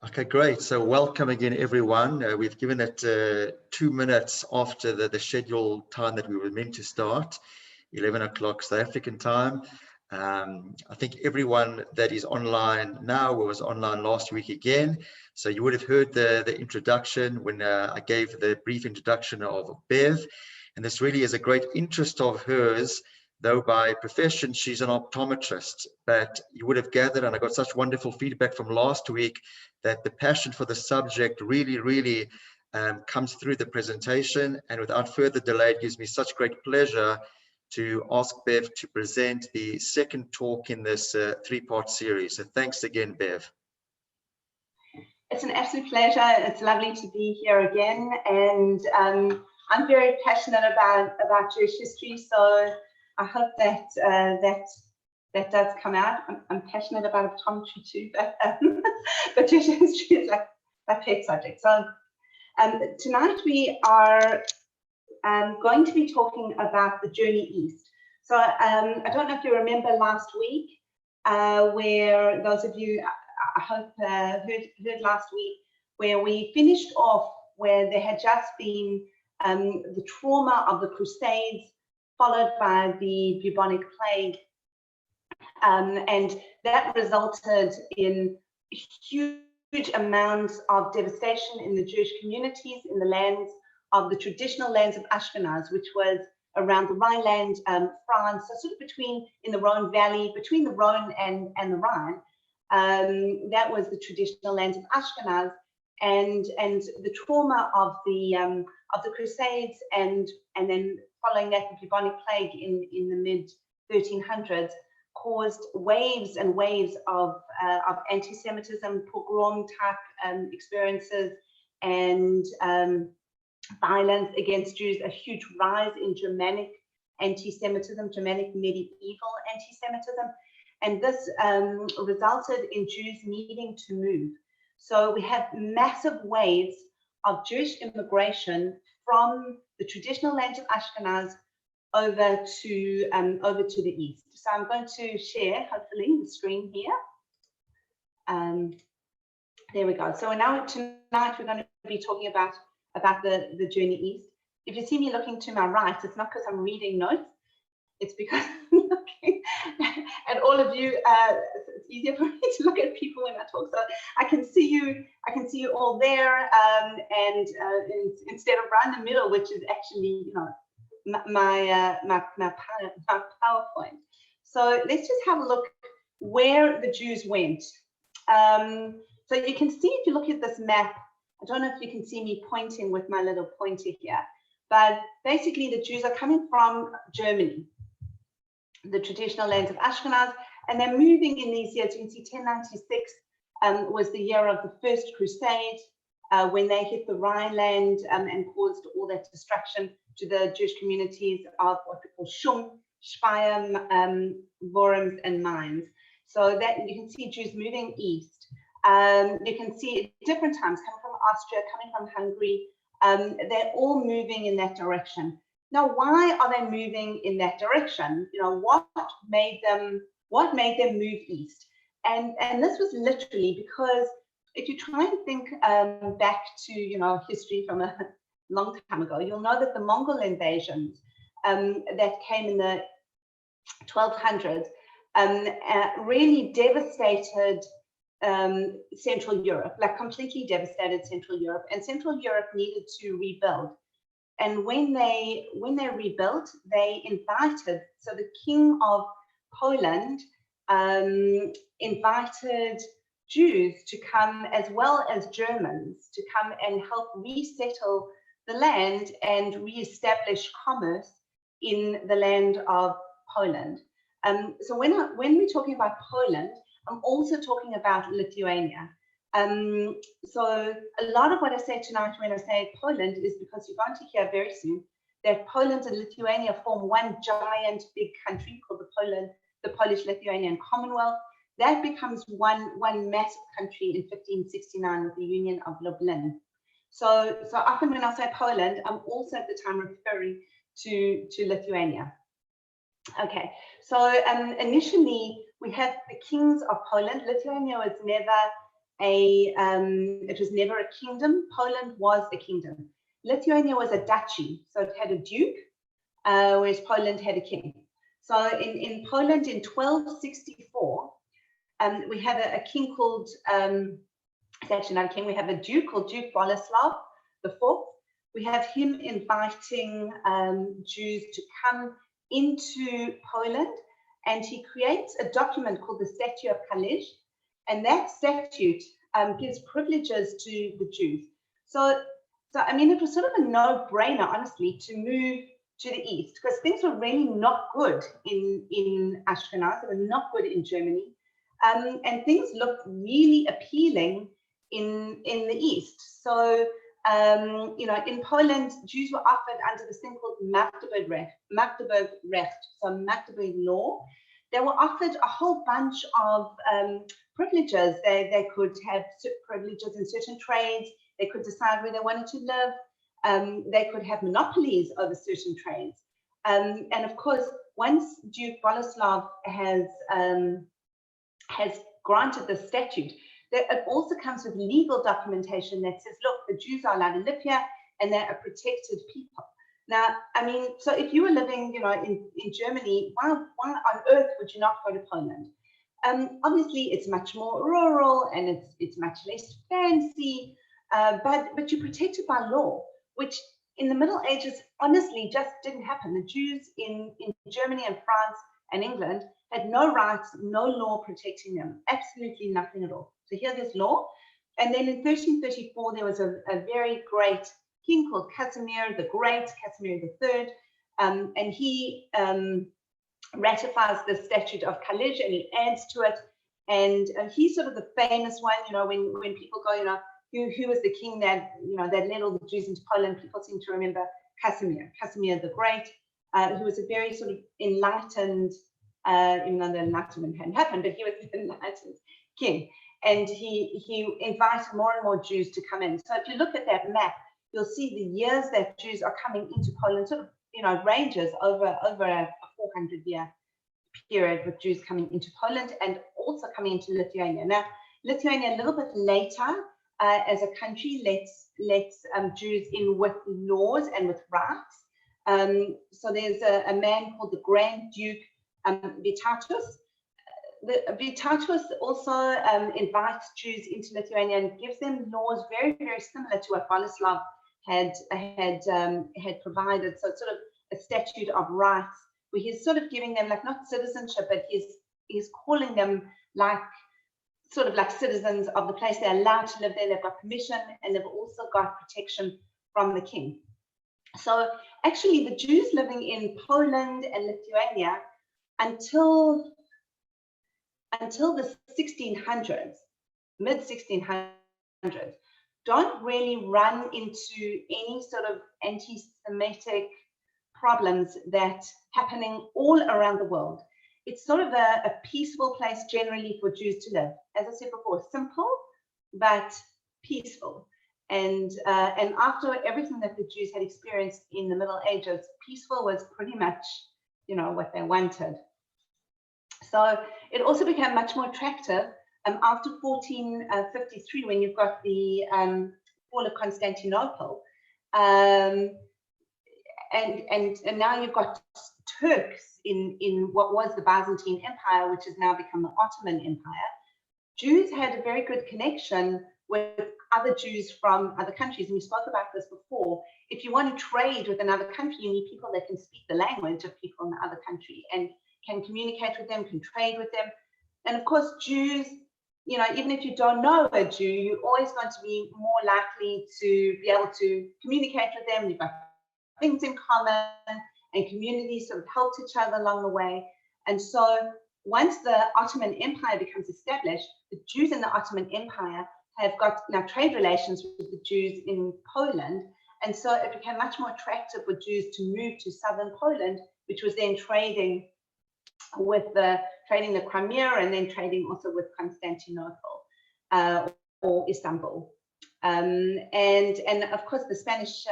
Okay, great. So welcome again, everyone. We've given it 2 minutes after the scheduled time that we were meant to start, 11 o'clock South African time. I think everyone that is online now was online last week again. So you would have heard the introduction when I gave the brief introduction of Bev. And this really is a great interest of hers, though by profession she's an optometrist. But you would have gathered, and I got such wonderful feedback from last week, that the passion for the subject really comes through the presentation. And without further delay, it gives me such great pleasure to ask Bev to present the second talk in this three-part series. So thanks again, Bev. It's an absolute pleasure. It's lovely to be here again, and I'm very passionate about Jewish history, so I hope that that does come out. I'm passionate about optometry too, but Jewish history is like my pet subject. So tonight we are going to be talking about the journey east. So I don't know if you remember last week, where those of you, I hope, heard last week, where we finished off where there had just been the trauma of the Crusades, followed by the bubonic plague, and that resulted in huge amounts of devastation in the Jewish communities in the lands of the traditional lands of Ashkenaz, which was around the Rhineland, France, so sort of between, in the Rhone Valley, between the Rhone and the Rhine. That was the traditional lands of Ashkenaz, and the trauma of the Crusades, and then following that, the bubonic plague in the mid 1300s caused waves and waves of anti-Semitism, pogrom type experiences, and violence against Jews, a huge rise in Germanic anti-Semitism, Germanic medieval anti-Semitism, and this resulted in Jews needing to move. So we have massive waves of Jewish immigration from the traditional lands of Ashkenaz over to the east. So I'm going to share, hopefully, the screen here. There we go. So now tonight we're going to be talking about the journey east. If you see me looking to my right, it's not because I'm reading notes, it's because I'm looking at all of you. It's easier for me to look at people when I talk, so I can see you all there, and instead of right in the middle, which is actually, you know, my PowerPoint. So let's just have a look where the Jews went. So you can see, if you look at this map, I don't know if you can see me pointing with my little pointer here, but basically the Jews are coming from Germany, the traditional lands of Ashkenaz, and they're moving in these years. You can see 1096 was the year of the First Crusade, when they hit the Rhineland and caused all that destruction to the Jewish communities of what we call Shum, Speyer, Worms, and Mainz. So that you can see Jews moving east. You can see at different times coming from Austria, coming from Hungary. They're all moving in that direction. Now, why are they moving in that direction? You know, what made them move east? And this was literally because if you try and think back to, you know, history from a long time ago, you'll know that the Mongol invasions that came in the 1200s really devastated Central Europe, like completely devastated Central Europe, and Central Europe needed to rebuild. And when they rebuilt, they invited, so the king of Poland invited Jews to come, as well as Germans, to come and help resettle the land and re-establish commerce in the land of Poland. So when we're talking about Poland, I'm also talking about Lithuania. So a lot of what I say tonight when I say Poland is because you're going to hear very soon that Poland and Lithuania form one giant big country called the Polish-Lithuanian Commonwealth. That becomes one massive country in 1569 with the Union of Lublin. So often when I say Poland, I'm also at the time referring to Lithuania. Okay, so initially we have the kings of Poland. Lithuania was never it was never a kingdom. Poland was a kingdom. Lithuania was a duchy, so it had a duke, whereas Poland had a king. So in Poland in 1264, we have a king called, it's actually not a king, we have a duke called Duke Boleslav IV. We have him inviting Jews to come into Poland, and he creates a document called the Statute of Kalej, and that statute gives privileges to the Jews. So I mean, it was sort of a no-brainer, honestly, to move to the east, because things were really not good in Ashkenaz, they were not good in Germany, and things looked really appealing in the east. So you know, in Poland, Jews were offered under this thing called Magdeburg Recht, so Magdeburg law. They were offered a whole bunch of privileges. They could have privileges in certain trades. They could decide where they wanted to live. They could have monopolies over certain trades. And of course, once Duke Boleslav has granted the statute, it also comes with legal documentation that says, look, the Jews are allowed to live here and they're a protected people. Now, I mean, so if you were living, you know, in Germany, why on earth would you not go to Poland? Obviously, it's much more rural and it's much less fancy, but you're protected by law, which in the Middle Ages, honestly, just didn't happen. The Jews in Germany and France and England had no rights, no law protecting them, absolutely nothing at all. So here there's law. And then in 1334, there was a very great king called Casimir the Great, Casimir III, and he ratifies the Statute of Kalej and he adds to it. And he's sort of the famous one, you know, when people go, you know, who was the king that, you know, that led all the Jews into Poland, people seem to remember Casimir the Great, who was a very sort of enlightened, even though the Enlightenment hadn't happened, but he was an enlightened king. And he invited more and more Jews to come in. So if you look at that map, you'll see the years that Jews are coming into Poland, sort of, you know, ranges over a 400-year period with Jews coming into Poland and also coming into Lithuania. Now, Lithuania a little bit later as a country lets Jews in with laws and with rights. So there's a man called the Grand Duke Vytautas. Vytautas also invites Jews into Lithuania and gives them laws very, very similar to what Boleslav had provided. So it's sort of a statute of rights, where he's sort of giving them, like, not citizenship, but he's calling them like sort of like citizens of the place. They're allowed to live there, they've got permission, and they've also got protection from the king. So actually the Jews living in Poland and Lithuania until the 1600s, mid-1600s, don't really run into any sort of anti-Semitic problems that's happening all around the world. It's sort of a peaceful place generally for Jews to live. As I said before, simple, but peaceful. And after everything that the Jews had experienced in the Middle Ages, peaceful was pretty much, you know, what they wanted. So it also became much more attractive after 1453, when you've got the fall of Constantinople, and now you've got Turks in what was the Byzantine Empire, which has now become the Ottoman Empire. Jews had a very good connection with other Jews from other countries, and we spoke about this before. If you want to trade with another country, you need people that can speak the language of people in the other country and can communicate with them, can trade with them. And of course, Jews, you know, even if you don't know a Jew, you're always going to be more likely to be able to communicate with them. You've got things in common, and communities sort of helped each other along the way. And so once the Ottoman Empire becomes established, the Jews in the Ottoman Empire have got now trade relations with the Jews in Poland. And so it became much more attractive for Jews to move to southern Poland, which was then trading the Crimea, and then trading also with Constantinople or Istanbul. And of course, the Spanish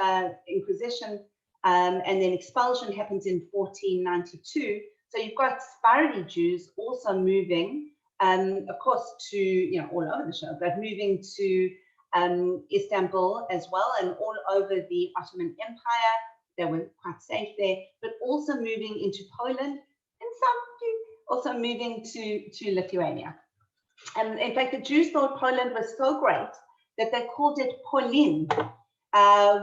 Inquisition and then expulsion happens in 1492. So you've got Sephardi Jews also moving of course, to all over the show, but moving to Istanbul as well, and all over the Ottoman Empire. They were quite safe there, but also moving into Poland, and some also moving to Lithuania. And in fact, the Jews thought Poland was so great that they called it Polin,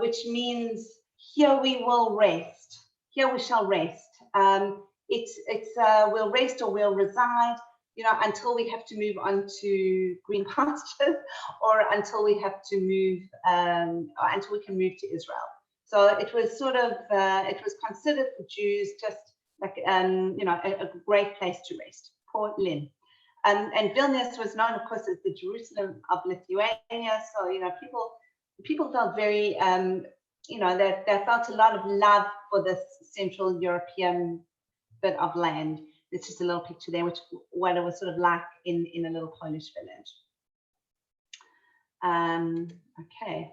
which means here we will rest, here we shall rest. We'll rest or we'll reside, until we have to move on to green pastures, or until we have to move, or until we can move to Israel. So it was sort of, it was considered for Jews just like, a great place to rest, Polin. And Vilnius was known, of course, as the Jerusalem of Lithuania. So, people felt very, they felt a lot of love for this Central European bit of land. It's just a little picture there, what it was sort of like in a little Polish village. Okay,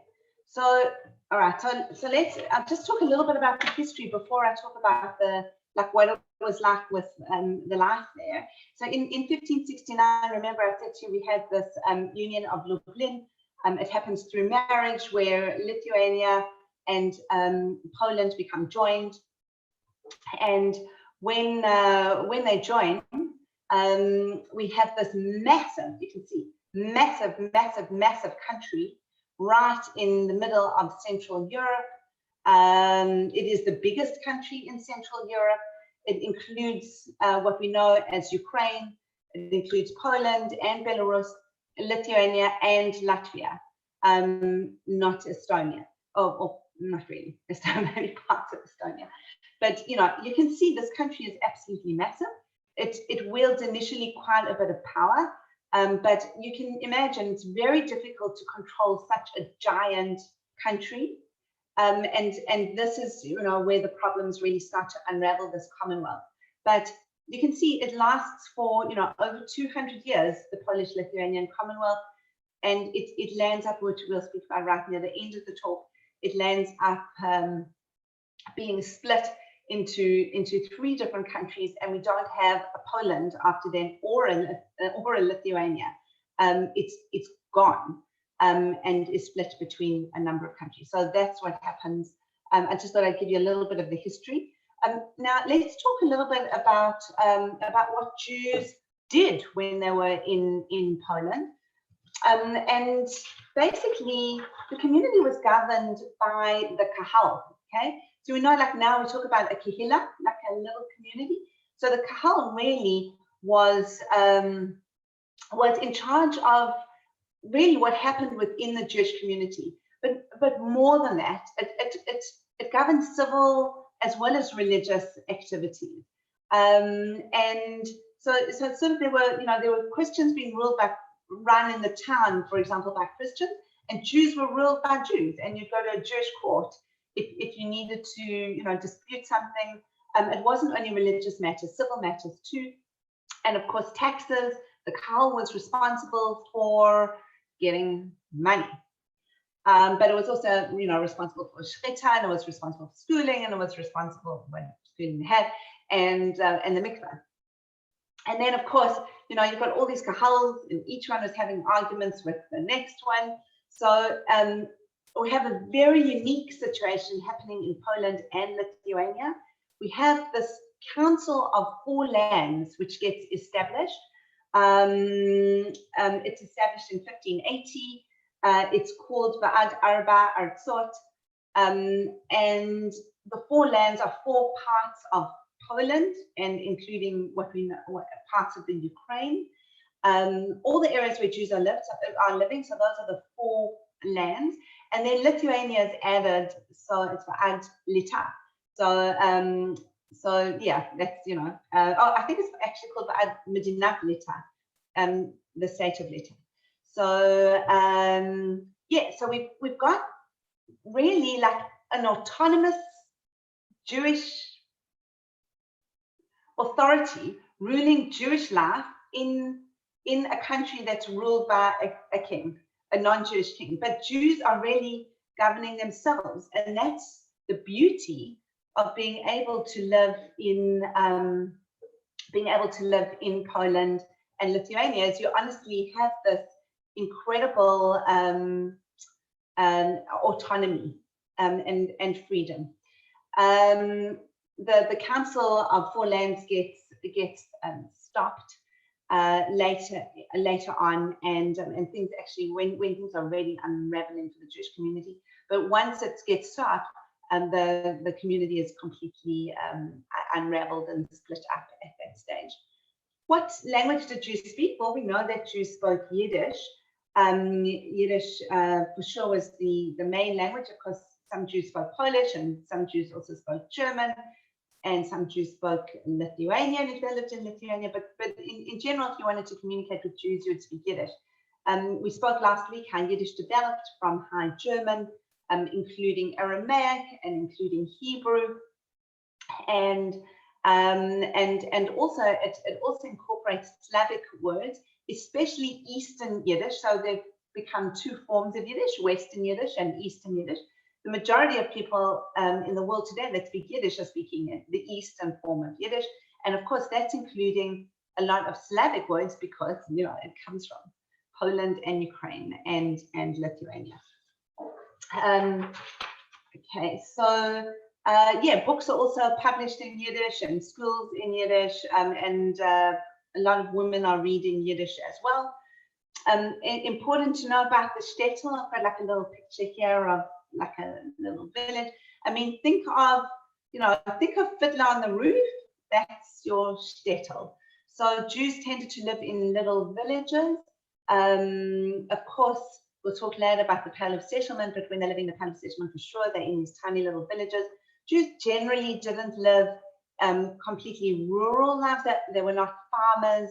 so all right, so let's just talk a little bit about the history before I talk about what it was like with the life there. So in 1569, remember I said to you we had this Union of Lublin. It happens through marriage, where Lithuania and Poland become joined, and when they join, we have this massive, you can see, massive country right in the middle of Central Europe. It is the biggest country in Central Europe. It includes what we know as Ukraine. It includes Poland and Belarus, Lithuania and Latvia, not Estonia. Or not really, Estonia, maybe parts of Estonia. But you can see this country is absolutely massive. It wields initially quite a bit of power, but you can imagine it's very difficult to control such a giant country. And this is where the problems really start to unravel this Commonwealth. But you can see it lasts for over 200 years, the Polish-Lithuanian Commonwealth, and it lands up, which we'll speak about right near the end of the talk. It lands up being split into 3 different countries, and we don't have a Poland after then, or a Lithuania. It's gone. And is split between a number of countries. So that's what happens. I just thought I'd give you a little bit of the history. Now let's talk a little bit about what Jews did when they were in Poland. And basically, the community was governed by the Kahal. Okay, so we know, like now we talk about a kehila, like a little community. So the Kahal really was in charge of really what happened within the Jewish community, but more than that, it governs civil as well as religious activities, and so sort of there were Christians being run in the town, for example, by Christians, and Jews were ruled by Jews, and you'd go to a Jewish court if you needed to dispute something. It wasn't only religious matters, civil matters too, and of course taxes. The Kahal was responsible for getting money, but it was also responsible for shchita, and it was responsible for schooling, and it was responsible when schooling had, and the mikveh. And then of course you've got all these kahals, and each one was having arguments with the next one. So we have a very unique situation happening in Poland and Lithuania. We have this Council of 4 Lands which gets established. It's established in 1580. It's called Va'ad Arba Artsot, and the 4 lands are 4 parts of Poland, and including what we know, parts of the Ukraine. All the areas where Jews are living. So those are the 4 lands, and then Lithuania is added. So it's Va'ad Lita. So yeah, that's I think it's actually called Medinat Lita, the state of Lita. So yeah, so we've got really like an autonomous Jewish authority ruling Jewish life in a country that's ruled by a king, a non-Jewish king. But Jews are really governing themselves, and that's the beauty of being able to live in Poland Lithuania is you honestly have this incredible autonomy and freedom. The Council of Four Lands gets stopped later on, and things actually when things are really unraveling for the Jewish community. But once it gets stopped, the community is completely unraveled and split up at that stage. What language did Jews speak? Well, we know that Jews spoke Yiddish. Yiddish for sure was the main language. Of course, some Jews spoke Polish, and some Jews also spoke German, and some Jews spoke Lithuanian if they lived in Lithuania. But in general, if you wanted to communicate with Jews, you would speak Yiddish. We spoke last week how Yiddish developed from High German, including Aramaic and including Hebrew, and also it also incorporates Slavic words, especially Eastern Yiddish. So they've become two forms of Yiddish: Western Yiddish and Eastern Yiddish. The majority of people in the world today that speak Yiddish are speaking the Eastern form of Yiddish, and of course that's including a lot of Slavic words because it comes from Poland and Ukraine and Lithuania. Okay, so yeah, books are also published in Yiddish and schools in Yiddish, and a lot of women are reading Yiddish as well. Important to know about the shtetl. I've got like a little picture here of like a little village. I mean, think of Fiddler on the Roof. That's your shtetl. So Jews tended to live in little villages. Of course, we'll talk later about the Pale of Settlement, but when they live in the Pale of Settlement, for sure, they're in these tiny little villages. Jews generally didn't live completely rural lives. That they were not farmers.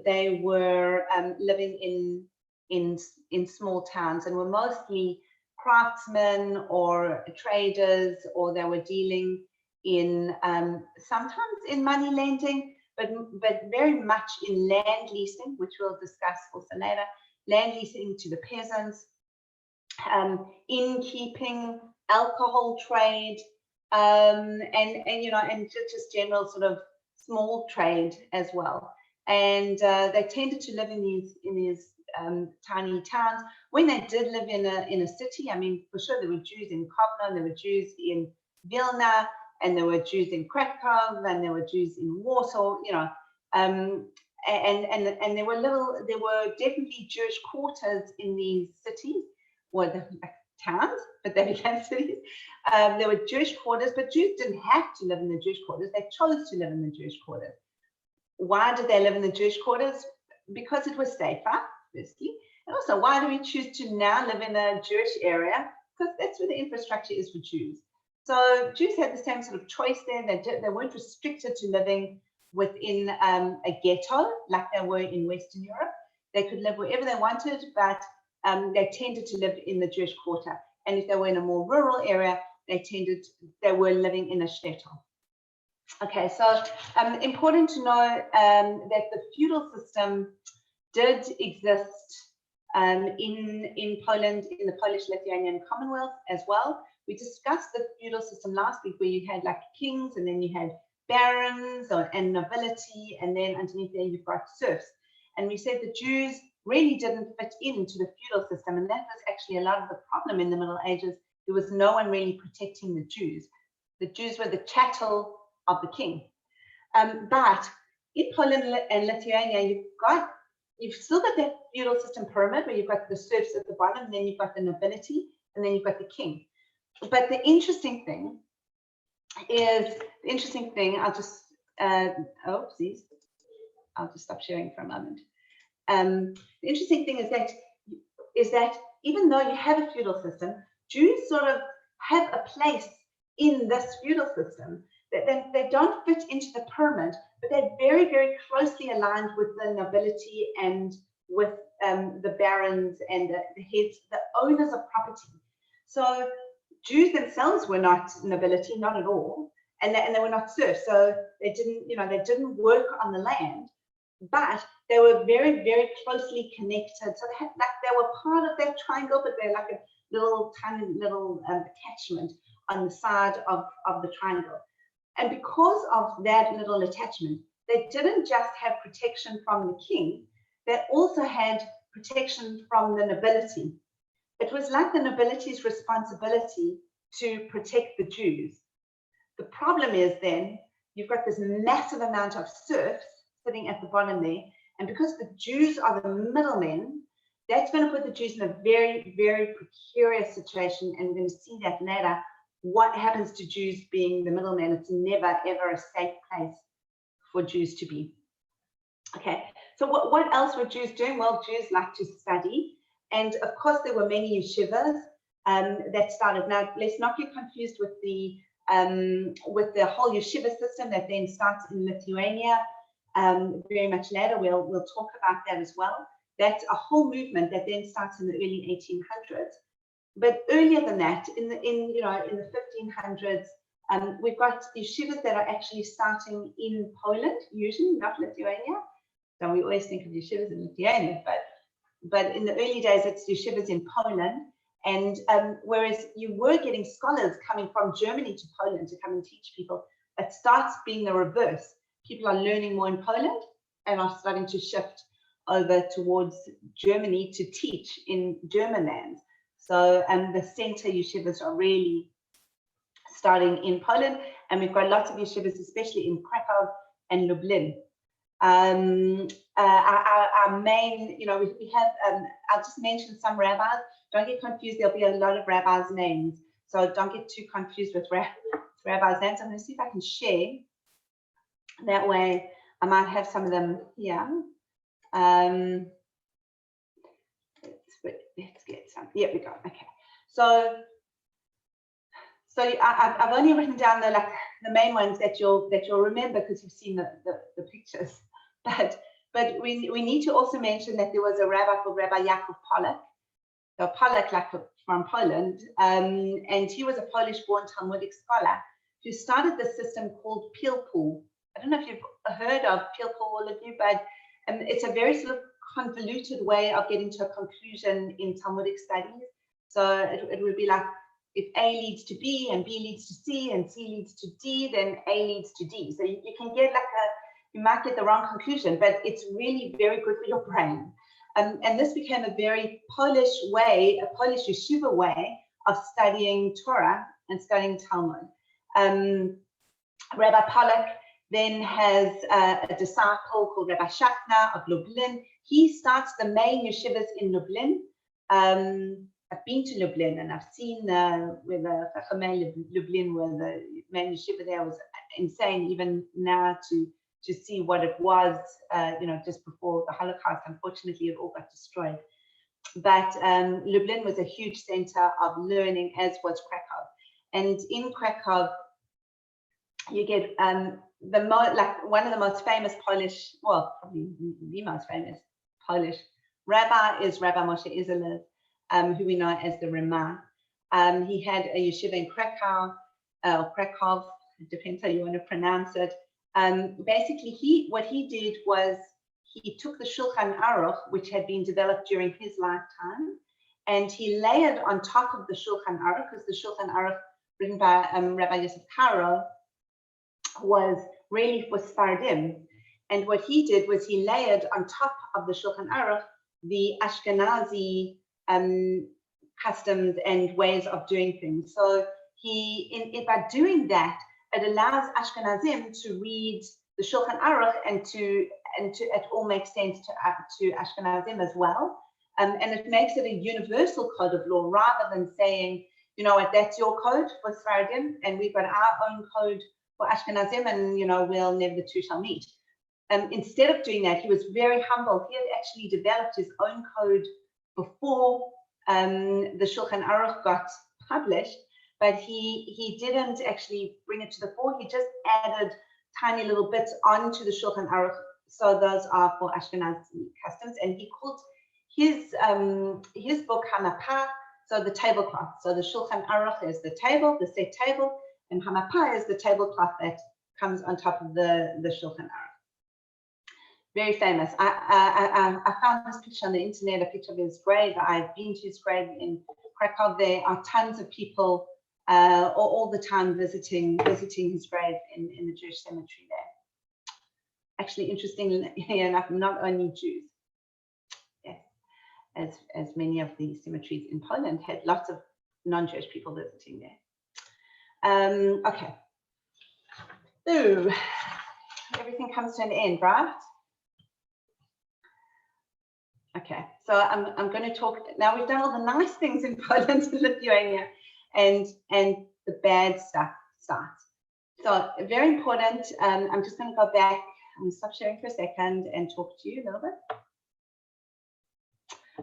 They were living in small towns and were mostly craftsmen or traders, or they were dealing in sometimes in money lending, but very much in land leasing, which we'll discuss also later. Land leasing to the peasants, innkeeping, alcohol trade, and just general sort of small trade as well. And they tended to live in these tiny towns. When they did live in a city, I mean, for sure there were Jews in Kovno, there were Jews in Vilna, and there were Jews in Krakow, and there were Jews in Warsaw, and there were definitely Jewish quarters in these cities, or like towns, but they became cities. There were Jewish quarters, but Jews didn't have to live in the Jewish quarters. They chose to live in the Jewish quarters. Why did they live in the Jewish quarters? Because it was safer, firstly. And also, why do we choose to now live in a Jewish area? Because that's where the infrastructure is for Jews. So Jews had the same sort of choice there. They weren't restricted to living within a ghetto like they were in Western Europe. They could live wherever they wanted, but they tended to live in the Jewish quarter. And if they were in a more rural area, they were living in a shtetl. Okay, so important to know that the feudal system did exist in Poland, in the Polish-Lithuanian Commonwealth as well. We discussed the feudal system last week, where you had like kings, and then you had barons and nobility, and then underneath there you've got serfs. And we said the Jews really didn't fit into the feudal system, and that was actually a lot of the problem in the Middle Ages. There was no one really protecting the Jews. The Jews were the chattel of the king. But in Poland and Lithuania, you've still got that feudal system pyramid where you've got the serfs at the bottom, and then you've got the nobility, and then you've got the king. But the interesting thing is, I'll just, oopsies, I'll just stop sharing for a moment. The interesting thing is that even though you have a feudal system, Jews sort of have a place in this feudal system. They don't fit into the pyramid, but they're very, very closely aligned with the nobility and with the barons and the heads, the owners of property. So Jews themselves were not nobility, not at all, and they were not serfs. So they didn't work on the land, but they were very, very closely connected. So they were part of that triangle, but they're like a tiny little attachment on the side of the triangle. And because of that little attachment, they didn't just have protection from the king, they also had protection from the nobility. It was like the nobility's responsibility to protect the Jews. The problem is then you've got this massive amount of serfs sitting at the bottom there, and because the Jews are the middlemen, that's going to put the Jews in a very, very precarious situation, and we're going to see that later. What happens to Jews being the middlemen? It's never, ever a safe place for Jews to be. Okay, so what else were Jews doing? Well, Jews like to study, and of course there were many yeshivas that started. Now, let's not get confused with the whole yeshiva system that then starts in Lithuania very much later. We'll talk about that as well. That's a whole movement that then starts in the early 1800s. But earlier than that, in the 1500s, we've got yeshivas that are actually starting in Poland, usually not Lithuania. So we always think of yeshivas in Lithuania, but in the early days, it's yeshivas in Poland. And whereas you were getting scholars coming from Germany to Poland to come and teach people, it starts being the reverse. People are learning more in Poland and are starting to shift over towards Germany to teach in German lands. So the center yeshivas are really starting in Poland, and we've got lots of yeshivas, especially in Krakow and Lublin. Our main, we have, I'll just mention some rabbis. Don't get confused, there'll be a lot of rabbis' names. So don't get too confused with rabbis' names. I'm going to see if I can share. That way, I might have some of them here. Let's get some. Here we go. Okay. So I've only written down the main ones that you'll remember because you've seen the pictures. But we need to also mention that there was a rabbi called Rabbi Yaakov Pollack. So Pollack, like from Poland, and he was a Polish-born Talmudic scholar who started the system called Pilpul. I don't know if you've heard of Pilpul, all of you, but it's a very sort of convoluted way of getting to a conclusion in Talmudic studies. So it would be like if A leads to B and B leads to C and C leads to D, then A leads to D. So you can get you might get the wrong conclusion, but it's really very good for your brain. And this became a very Polish way, a Polish yeshiva way of studying Torah and studying Talmud. Rabbi Pollack then has a disciple called Rabbi Shachna of Lublin. He starts the main yeshivas in Lublin. I've been to Lublin and I've seen where the Chachamei Lublin, where the main yeshiva there was insane, even now to see what it was, just before the Holocaust. Unfortunately, it all got destroyed. But Lublin was a huge center of learning, as was Krakow. And in Krakow, you get one of the most famous Polish, well, probably the most famous Polish rabbi is Rabbi Moshe Isserles, who we know as the Ramah. He had a yeshiva in Krakow, Krakow, it depends how you want to pronounce it. Basically, what he did was he took the Shulchan Aruch, which had been developed during his lifetime, and he layered on top of the Shulchan Aruch, because the Shulchan Aruch, written by Rabbi Yosef Karo, was really for Sfardim. And what he did was he layered on top of the Shulchan Aruch the Ashkenazi customs and ways of doing things. So by doing that, it allows Ashkenazim to read the Shulchan Aruch and to it all makes sense to Ashkenazim as well. And it makes it a universal code of law rather than saying, you know what, that's your code for Sfardim and we've got our own code for Ashkenazim and, we'll never the two shall meet. Instead of doing that, he was very humble. He had actually developed his own code before the Shulchan Aruch got published, but he didn't actually bring it to the fore. He just added tiny little bits onto the Shulchan Aruch. So those are for Ashkenazi customs, and he called his book Hamapah, so the tablecloth. So the Shulchan Aruch is the table, the set table, and Hamapah is the tablecloth that comes on top of the Shulchan Aruch. Very famous. I found this picture on the internet, a picture of his grave. I've been to his grave in Krakow. There are tons of people all the time visiting his grave in the Jewish cemetery actually, interestingly enough, not only Jews. Yes, as many of the cemeteries in Poland had lots of non-Jewish people visiting there. Okay. Ooh, everything comes to an end, right? Okay, so I'm going to talk now. We've done all the nice things in Poland and Lithuania, and the bad stuff starts. So very important. I'm just going to go back. I'm going to stop sharing for a second and talk to you a little bit.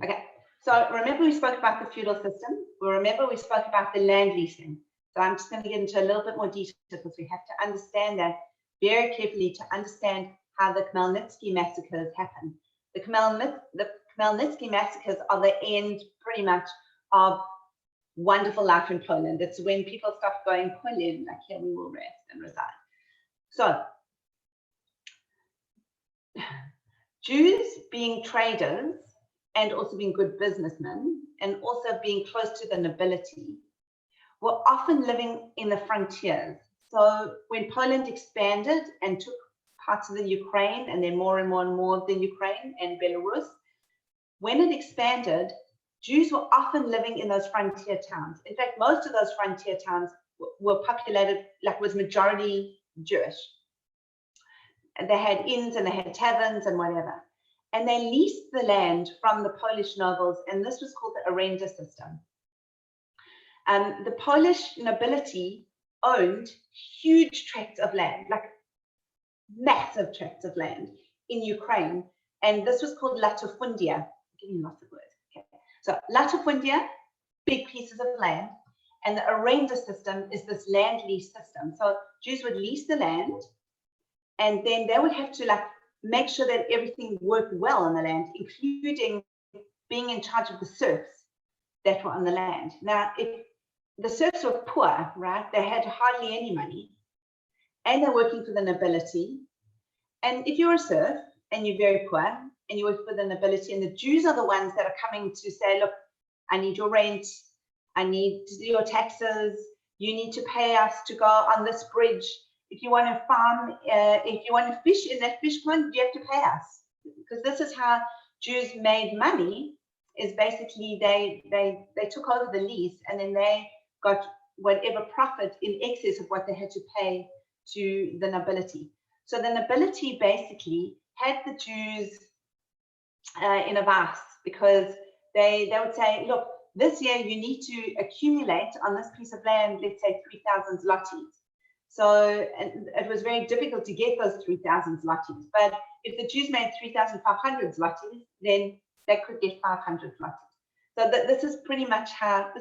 Okay, so remember we spoke about the feudal system. Remember we spoke about the land leasing. So I'm just going to get into a little bit more detail because we have to understand that very carefully to understand how the Khmelnytsky massacres happen. The Khmelnytsky massacres are the end, pretty much, of wonderful life in Poland. It's when people start going, Poland, like here we will rest and reside. So, Jews being traders and also being good businessmen and also being close to the nobility were often living in the frontiers. So when Poland expanded and took parts of the Ukraine and then more and more the Ukraine and Belarus, when it expanded, Jews were often living in those frontier towns. In fact, most of those frontier towns were populated, like was majority Jewish. And they had inns and they had taverns and whatever. And they leased the land from the Polish nobles, and this was called the arenda system. The Polish nobility owned huge tracts of land, like massive tracts of land in Ukraine, and this was called latifundia. I'm giving lots of words. Okay. So latifundia, big pieces of land, and the arenda system is this land lease system. So Jews would lease the land, and then they would have to like make sure that everything worked well on the land, including being in charge of the serfs that were on the land. Now, if the serfs were poor, right, they had hardly any money, and they're working for the nobility. And if you're a serf and you're very poor and you work for the nobility, and the Jews are the ones that are coming to say, look, I need your rent, I need your taxes, you need to pay us to go on this bridge. If you want to farm, if you want to fish in that fish pond, you have to pay us. Because this is how Jews made money, is basically they took over the lease and then they got whatever profit in excess of what they had to pay to the nobility. So the nobility basically had the Jews in a vice, because they would say, look, this year you need to accumulate on this piece of land, let's say 3,000 zlotys. So it was very difficult to get those 3,000 zlotys. But if the Jews made 3,500 zlotys, then they could get 500 zlotys. So this is pretty much how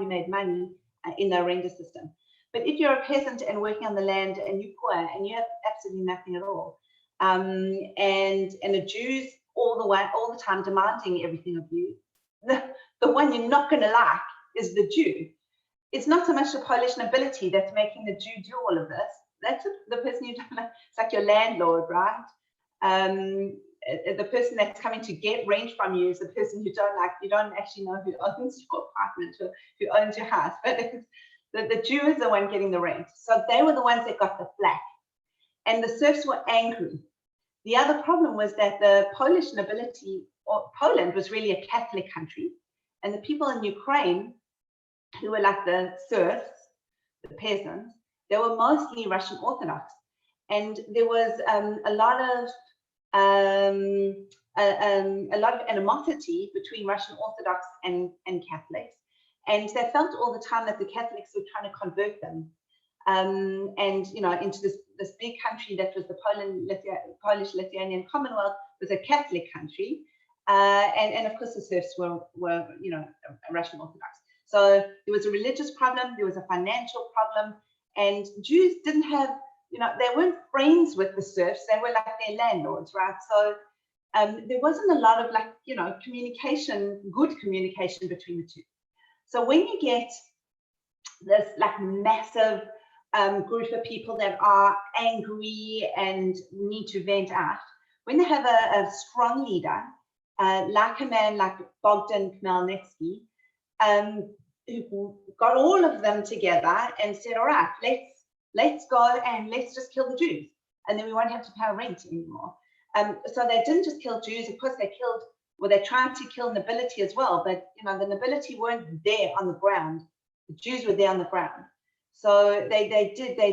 you made money in the arenda system. But if you're a peasant and working on the land and you're poor and you have absolutely nothing at all, and the Jews all the time demanding everything of you, the one you're not going to like is the Jew. It's not so much the Polish nobility that's making the Jew do all of this. That's the person you don't like. It's like your landlord, right? The person that's coming to get rent from you is the person you don't like. You don't actually know who owns your apartment or who owns your house, but the Jew is the one getting the rent. So they were the ones that got the flack, and the serfs were angry. The other problem was that the Polish nobility, or Poland was really a Catholic country, and the people in Ukraine, who were like the serfs, the peasants, they were mostly Russian Orthodox. And there was a lot of animosity between Russian Orthodox and Catholics. And they felt all the time that the Catholics were trying to convert them. And, you know, into this big country that was the Polish-Lithuanian Commonwealth, was a Catholic country. And of course the serfs were, you know, Russian Orthodox. So there was a religious problem, there was a financial problem, and Jews didn't have, you know, they weren't friends with the serfs, they were like their landlords, right? So there wasn't a lot of, like, you know, good communication between the two. So when you get this like massive group of people that are angry and need to vent out, when they have a strong leader, like a man like Bogdan Khmelnytsky, who got all of them together and said, all right, let's go and let's just kill the Jews. and then we won't have to pay rent anymore. So they didn't just kill Jews. Of course, they killed, well, they tried to kill nobility as well, but you know, the nobility weren't there on the ground. The Jews were there on the ground. So they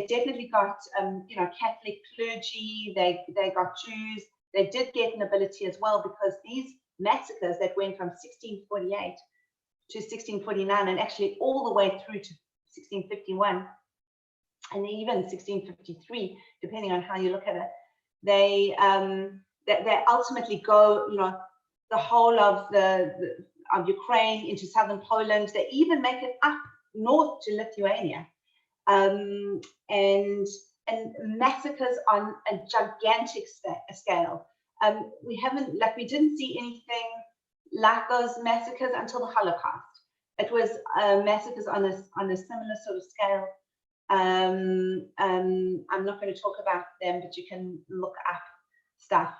definitely got you know, Catholic clergy. They got Jews. They did get nobility as well, because these massacres that went from 1648 to 1649, and actually all the way through to 1651, and even 1653, depending on how you look at it, they ultimately go, you know, the whole of of Ukraine into southern Poland. They even make it up north to Lithuania, and massacres on a gigantic scale. We didn't see anything like those massacres until the Holocaust. It was massacres on a similar sort of scale. I'm not going to talk about them, but you can look up stuff.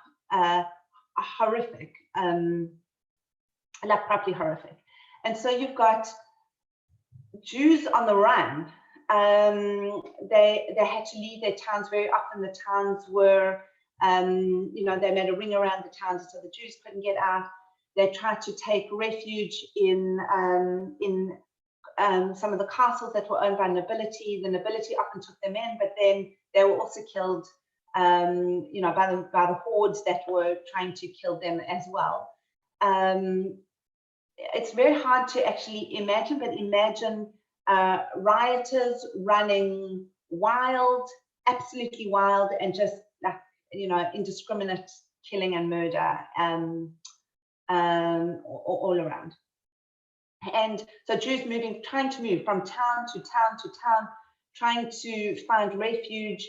Horrific, like properly horrific. And so you've got Jews on the run. They had to leave their towns. Very often the towns were, you know, they made a ring around the towns so the Jews couldn't get out. They tried to take refuge in some of the castles that were owned by nobility. The nobility often took them in, but then they were also killed, you know, by the hordes that were trying to kill them as well. It's very hard to actually imagine, but imagine rioters running wild, absolutely wild, and just like, you know, indiscriminate killing and murder all around. And so Jews trying to move from town to town to town, trying to find refuge.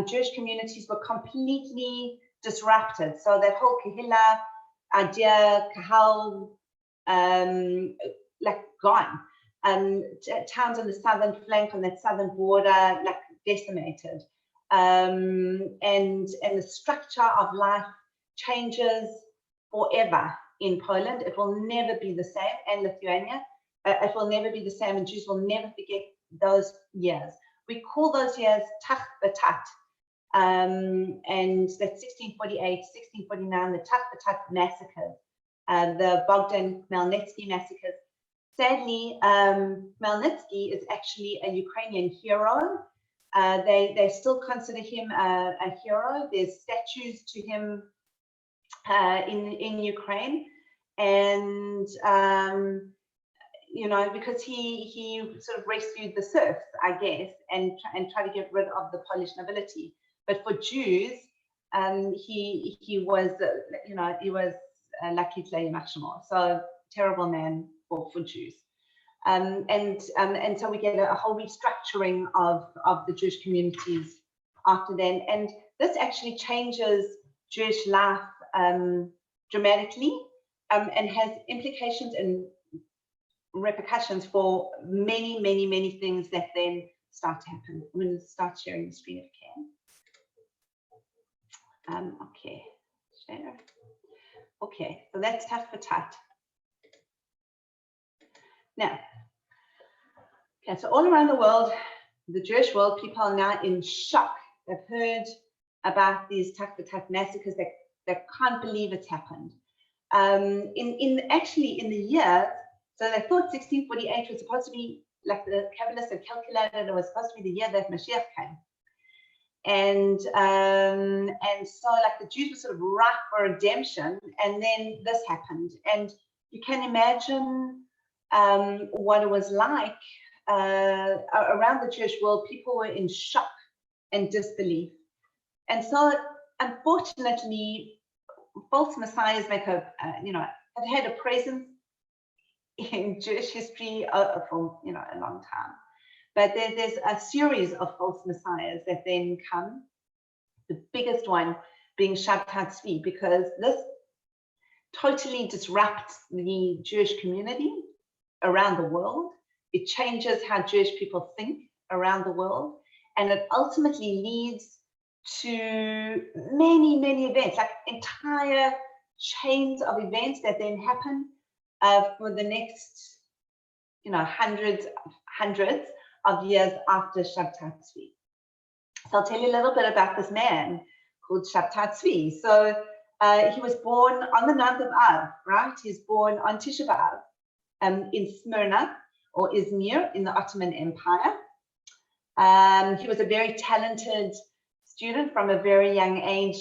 Jewish communities were completely disrupted. So that whole kahila idea, kahal, like gone. Towns on the southern flank, on that southern border, like decimated. And the structure of life changes forever in Poland. It will never be the same, and Lithuania. It will never be the same, and Jews will never forget those years. We call those years Tach B'Tat, and that's 1648, 1649, the Tach B'Tat massacres, the Bogdan Khmelnytsky massacres. Sadly, Khmelnytsky is actually a Ukrainian hero. They still consider him a hero. There's statues to him in Ukraine, and you know, because he sort of rescued the serfs, I guess, and tried to get rid of the Polish nobility. But for Jews, he was, you know, he was like Hitler Yamach Shemor, so terrible man for Jews. And so we get a whole restructuring of the Jewish communities after then, and this actually changes Jewish life dramatically, and has implications and repercussions for many, many, many things that then start to happen. I'm going to start sharing the screen if I can. Okay, share. Okay, so that's Tach B'Tat. Now, okay, so all around the world, the Jewish world, people are now in shock. They've heard about these Tach B'Tat massacres. They can't believe it's happened. Actually in the year, so they thought 1648 was supposed to be, like the Kabbalists had calculated, it was supposed to be the year that Mashiach came. And so like the Jews were sort of ripe for redemption, and then this happened. And you can imagine what it was like around the Jewish world. People were in shock and disbelief. And so unfortunately, false messiahs make have had a presence in Jewish history for a long time. But there's a series of false messiahs that then come, the biggest one being Shabtai Tzvi, because this totally disrupts the Jewish community around the world. It changes how Jewish people think around the world, and it ultimately leads to many, many events, like entire chains of events that then happen for the next, hundreds of years after Shabtai Tzvi. So I'll tell you a little bit about this man called Shabtai Tzvi. So he was born on the 9th of Av, right? He's born on Tisha B'Av in Smyrna or Izmir in the Ottoman Empire. He was a very talented student from a very young age,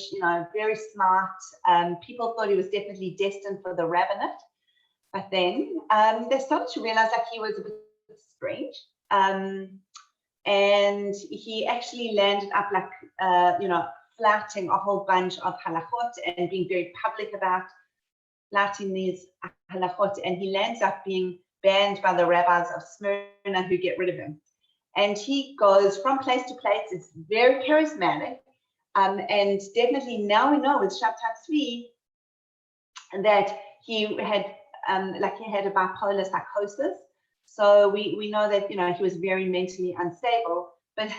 very smart. People thought he was definitely destined for the rabbinate. But then they started to realize that he was a bit strange. And he actually landed up flouting a whole bunch of halachot and being very public about flouting these halachot. And he lands up being banned by the rabbis of Smyrna, who get rid of him. And he goes from place to place. It's very charismatic. And definitely now we know with Shabtai Tzvi that he had a bipolar psychosis. So we know that he was very mentally unstable. But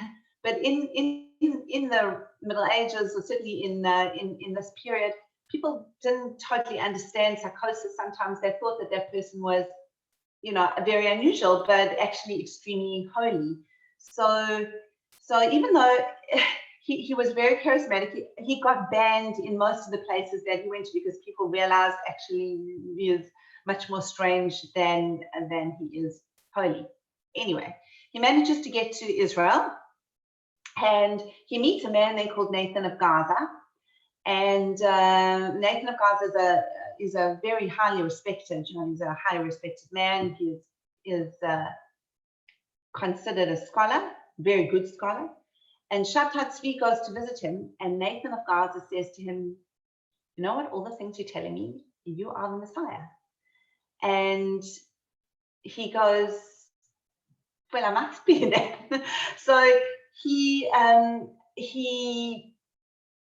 in the Middle Ages, or certainly in this period, people didn't totally understand psychosis. Sometimes they thought that that person was very unusual, but actually extremely holy. So even though he was very charismatic, he got banned in most of the places that he went to because people realized actually he is much more strange than he is holy. Anyway, he manages to get to Israel, and he meets a man there called Nathan of Gaza. And Nathan of Gaza is a very highly respected, he's a highly respected man. He is considered a scholar, very good scholar. And Shabtai Tzvi goes to visit him, and Nathan of Gaza says to him, you know what, all the things you're telling me, you are the Messiah. And he goes, well, I must be then. So he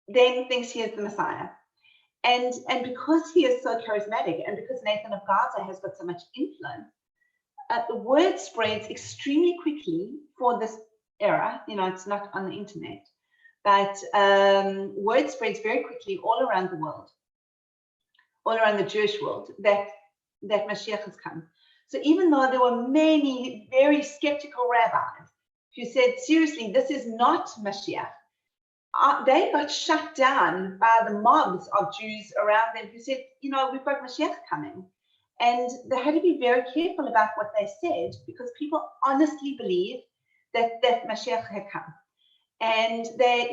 then thinks he is the Messiah. And because he is so charismatic, and because Nathan of Gaza has got so much influence, the word spreads extremely quickly for this era. It's not on the internet, but word spreads very quickly all around the world, all around the Jewish world, that Mashiach has come. So even though there were many very skeptical rabbis who said, seriously, this is not Mashiach, they got shut down by the mobs of Jews around them who said, we've got Mashiach coming. And they had to be very careful about what they said, because people honestly believed that Mashiach had come. And they,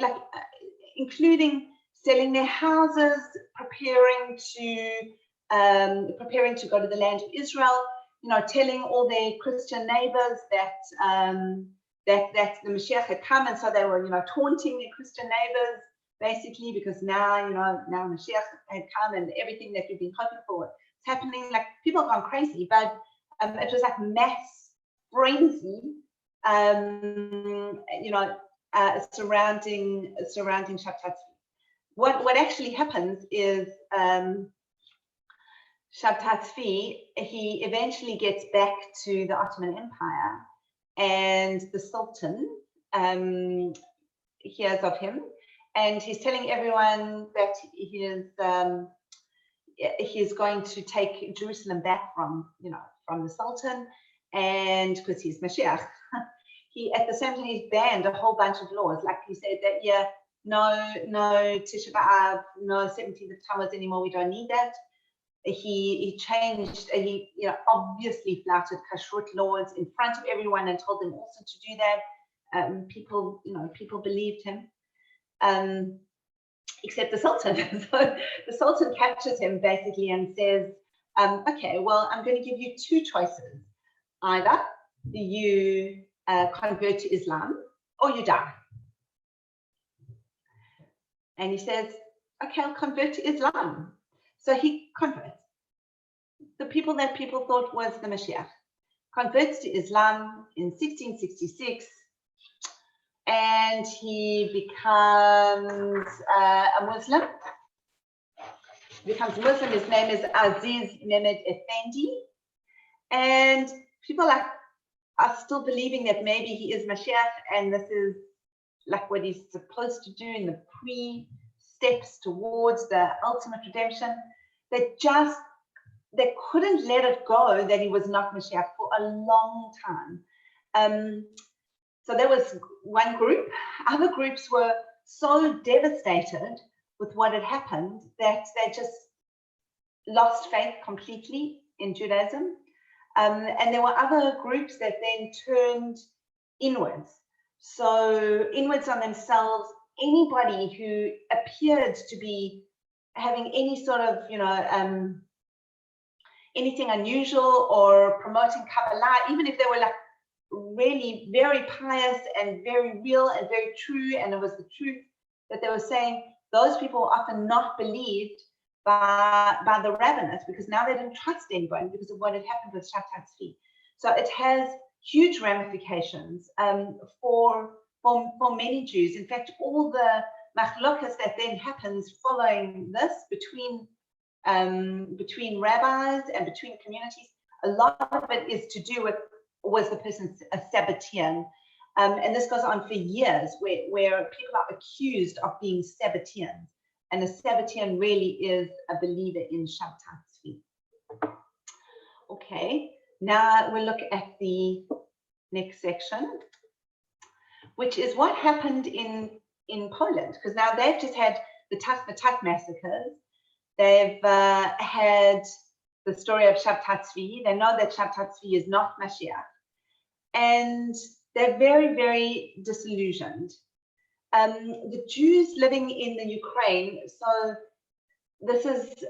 including selling their houses, preparing to go to the land of Israel, telling all their Christian neighbors that the Mashiach had come. And so they were, taunting their Christian neighbors, basically, because now Mashiach had come and everything that we've been hoping for is happening. People have gone crazy, but it was like mass frenzy, surrounding Shabtai Tzvi. What actually happens is Shabtai Tzvi, he eventually gets back to the Ottoman Empire, and the Sultan hears of him, and he's telling everyone that he's going to take Jerusalem back from the Sultan, and because he's Mashiach. He, at the same time, he's banned a whole bunch of laws. Like he said that, no Tisha B'Av, no 17th of Tammuz anymore. We don't need that. He changed. He obviously flouted kashrut laws in front of everyone and told them also to do that. People believed him, except the Sultan. So the Sultan captures him basically and says, "Okay, well, I'm going to give you two choices. Either you convert to Islam, or you die." And he says, "Okay, I'll convert to Islam." So he converts. The people that people thought was the Mashiach converts to Islam in 1666, and he becomes a Muslim. Becomes Muslim. His name is Aziz Mehmed Effendi, and people are still believing that maybe he is Mashiach, and this is like what he's supposed to do in the pre-steps towards the ultimate redemption. They couldn't let it go that he was not Mashiach for a long time. So there was one group. Other groups were so devastated with what had happened that they just lost faith completely in Judaism. And there were other groups that then turned inwards. So inwards on themselves, anybody who appeared to be having any sort of, anything unusual or promoting Kabbalah, even if they were like really very pious and very real and very true, and it was the truth that they were saying, those people were often not believed by the rabbinites, because now they didn't trust anybody because of what had happened with Shabtai Tzvi. So it has huge ramifications for many Jews. In fact, all the machlokas that then happens following this between rabbis and between communities, a lot of it is to do with, was the person a Sabbatean? And this goes on for years, where people are accused of being Sabbateans. And a Sabbatean really is a believer in Shabtai Tzvi. Okay, now we'll look at the next section, which is what happened in Poland, because now they've just had the Tach massacres. They've had the story of Shabtai Tzvi. They know that Shabtai Tzvi is not Mashiach. And they're very, very disillusioned. The Jews living in the Ukraine, so this is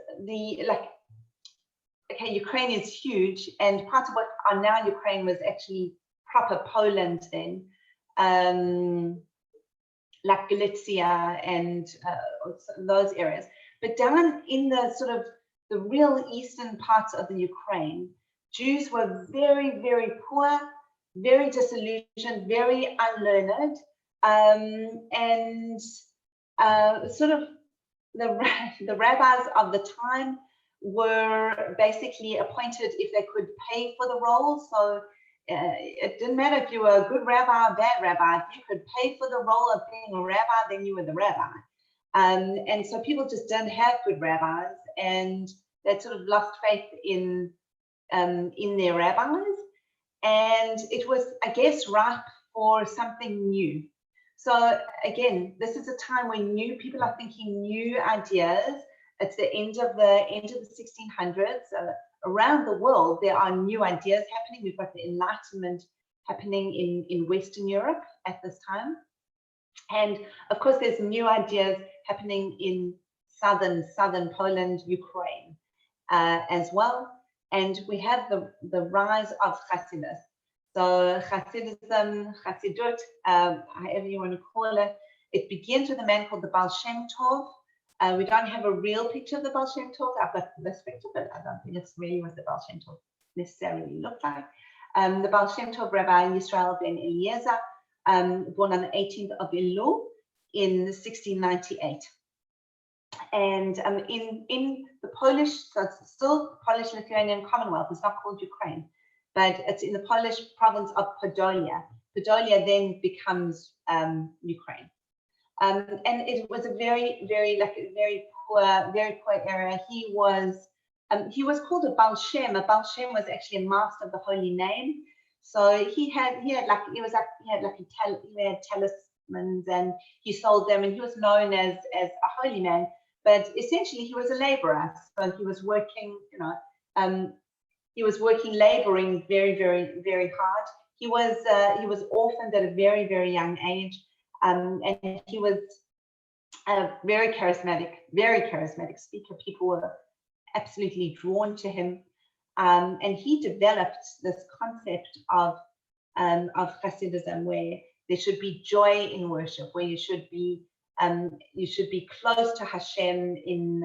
Ukraine is huge, and part of what are now Ukraine was actually proper Poland then, like Galicia and those areas. But down in the sort of the real eastern parts of the Ukraine, Jews were very, very poor, very disillusioned, very unlearned, and sort of the rabbis of the time were basically appointed if they could pay for the role. So it didn't matter if you were a good rabbi or a bad rabbi. If you could pay for the role of being a rabbi, then you were the rabbi. And so people just didn't have good rabbis, and they sort of lost faith in their rabbis. And it was, I guess, ripe for something new. So again, this is a time when new people are thinking new ideas. It's the end of the 1600s. Around the world, there are new ideas happening. We've got the Enlightenment happening in Western Europe at this time. And of course, there's new ideas happening in southern Poland, Ukraine as well. And we have the rise of Hasidus. So Hasidism, Hasidut, however you want to call it, it begins with a man called the Baal Shem Tov. We don't have a real picture of the Baal Shem Tov. I've got this picture, but I don't think it's really what the Baal Shem Tov necessarily looked like. The Baal Shem Tov Rabbi Yisrael ben Eliezer, born on the 18th of Elul in 1698. And in the Polish, so it's still Polish-Lithuanian Commonwealth, it's not called Ukraine, but it's in the Polish province of Podolia. Podolia then becomes Ukraine. And it was a very poor area. He was called a Baal Shem. A Baal Shem was actually a master of the holy name. So he had talismans, and he sold them, and he was known as a holy man. But essentially, he was a laborer. So he was working, laboring very, very, very hard. He was orphaned at a very, very young age, and he was a very charismatic speaker. People were absolutely drawn to him, and he developed this concept of Hasidism, where there should be joy in worship, where you should be close to Hashem in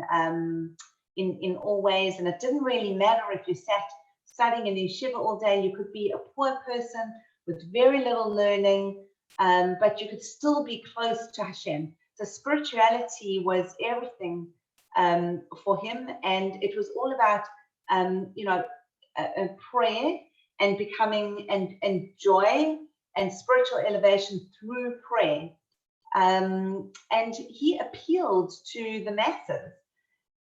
all ways. And it didn't really matter if you sat studying in yeshiva all day. You could be a poor person with very little learning, but you could still be close to Hashem. So spirituality was everything for him, and it was all about prayer and becoming and joy and spiritual elevation through prayer. And he appealed to the masses,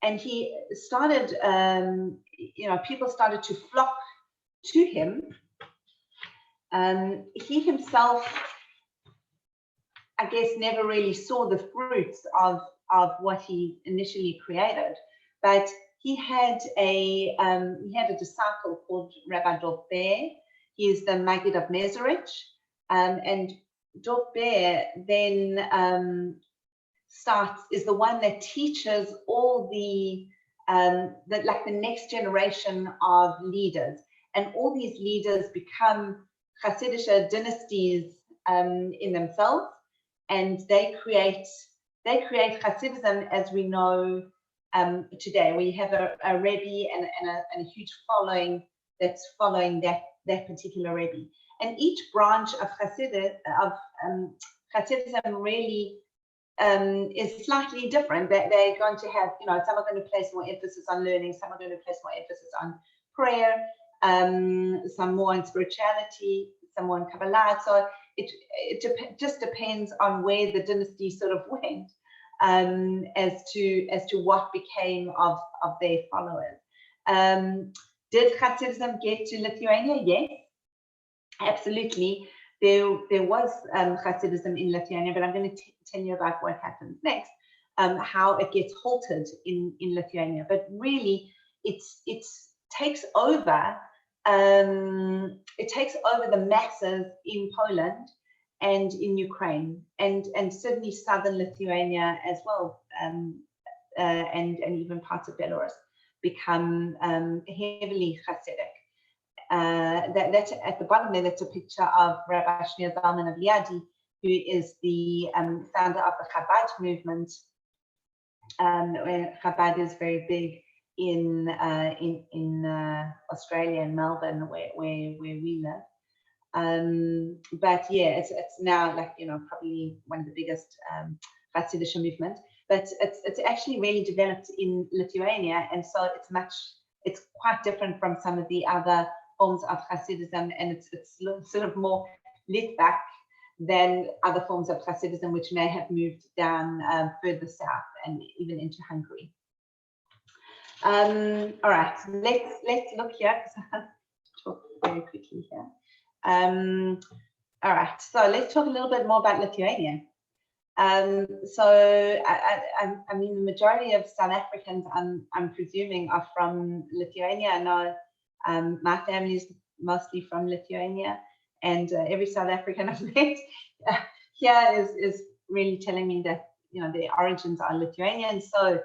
and he started, people started to flock to him He himself, I guess, never really saw the fruits of what he initially created, but he had a disciple called Rabbi Dov Ber. He is the Maggid of Mezerich, and Dov Ber then is the one that teaches all the next generation of leaders, and all these leaders become Hasidic dynasties in themselves, and they create Hasidism as we know today, where you have a Rebbe and a huge following that's following that particular Rebbe. And each branch of Hasidism really is slightly different. They're going to have, some are going to place more emphasis on learning, some are going to place more emphasis on prayer, some more on spirituality, some more on Kabbalah. So it just depends on where the dynasty sort of went as to what became of their followers. Did Hasidism get to Lithuania? Yes, absolutely. There was Hasidism in Lithuania, but I'm going to tell you about what happens next, how it gets halted in Lithuania. But really, it takes over. It takes over the masses in Poland and in Ukraine, and certainly southern Lithuania as well, and even parts of Belarus become heavily Hasidic. That's at the bottom there. That's a picture of Rabbi Shneur Zalman of Liadi, who is the founder of the Chabad movement. Where Chabad is very big in Australia and Melbourne, where we live. But yeah, it's now like probably one of the biggest Hasidic movements. But it's actually really developed in Lithuania, and so it's quite different from some of the other forms of Hasidism, and it's sort of more lit back than other forms of Hasidism, which may have moved down further south and even into Hungary. All right, let's look here, because I'll talk very quickly here. All right, so let's talk a little bit more about Lithuania. So I mean, the majority of South Africans, I'm presuming, are from Lithuania. I know my family is mostly from Lithuania, and every South African I've met here is really telling me that their origins are Lithuanian. So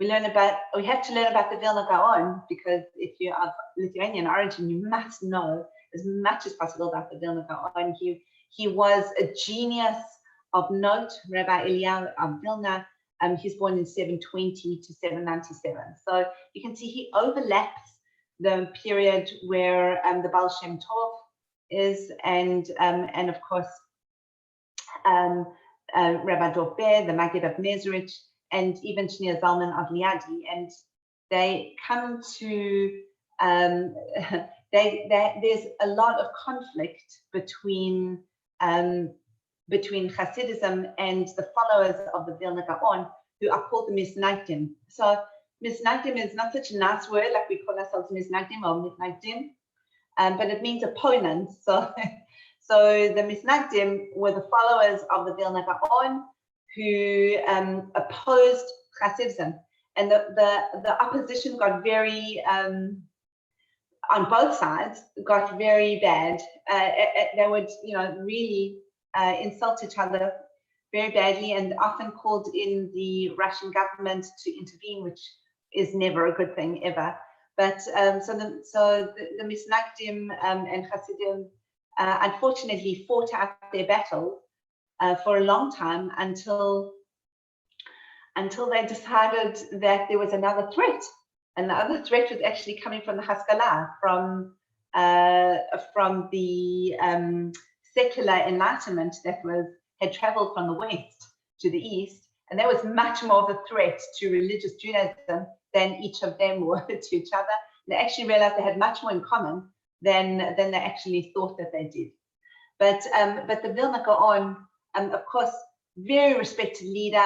we have to learn about the Vilna Gaon, because if you are of Lithuanian origin, you must know as much as possible about the Vilna Gaon. He was a genius of note, Rabbi Eliyahu of Vilna. He's born in 720 to 797. So you can see he overlaps the period where the Baal Shem Tov is, and of course Rabbi Dov Ber, the Maggid of Mezerich, and even Shneur Zalman of Liadi, and they come to there's a lot of conflict between Hasidism and the followers of the Vilna Gaon, who are called the Misnagdim. So Misnagdim is not such a nice word, like we call ourselves Misnagdim or Misnagdim, but it means opponents. So the Misnagdim were the followers of the Vilna Gaon who opposed Hasidism, and the opposition got very on both sides, got very bad. They would really insult each other very badly, and often called in the Russian government to intervene, which is never a good thing ever. But so the Misnagdim and Hasidim unfortunately fought out their battles for a long time until they decided that there was another threat, and the other threat was actually coming from the Haskalah, from the secular enlightenment that had traveled from the west to the east, and that was much more of a threat to religious Judaism than each of them were to each other. They actually realized they had much more in common than they actually thought that they did. But the Vilna Gaon, of course, very respected leader,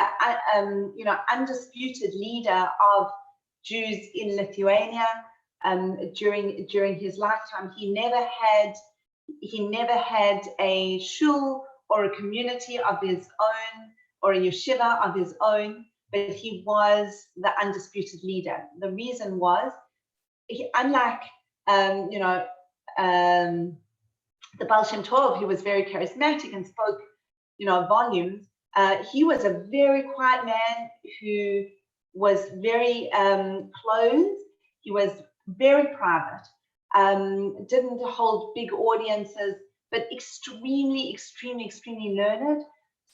undisputed leader of Jews in Lithuania during his lifetime. He never had He never had a shul or a community of his own or a yeshiva of his own, but he was the undisputed leader. The reason was, unlike the Baal Shem Tov, who was very charismatic and spoke, volumes, he was a very quiet man who was very closed. He was very private, didn't hold big audiences, but extremely, extremely, extremely learned.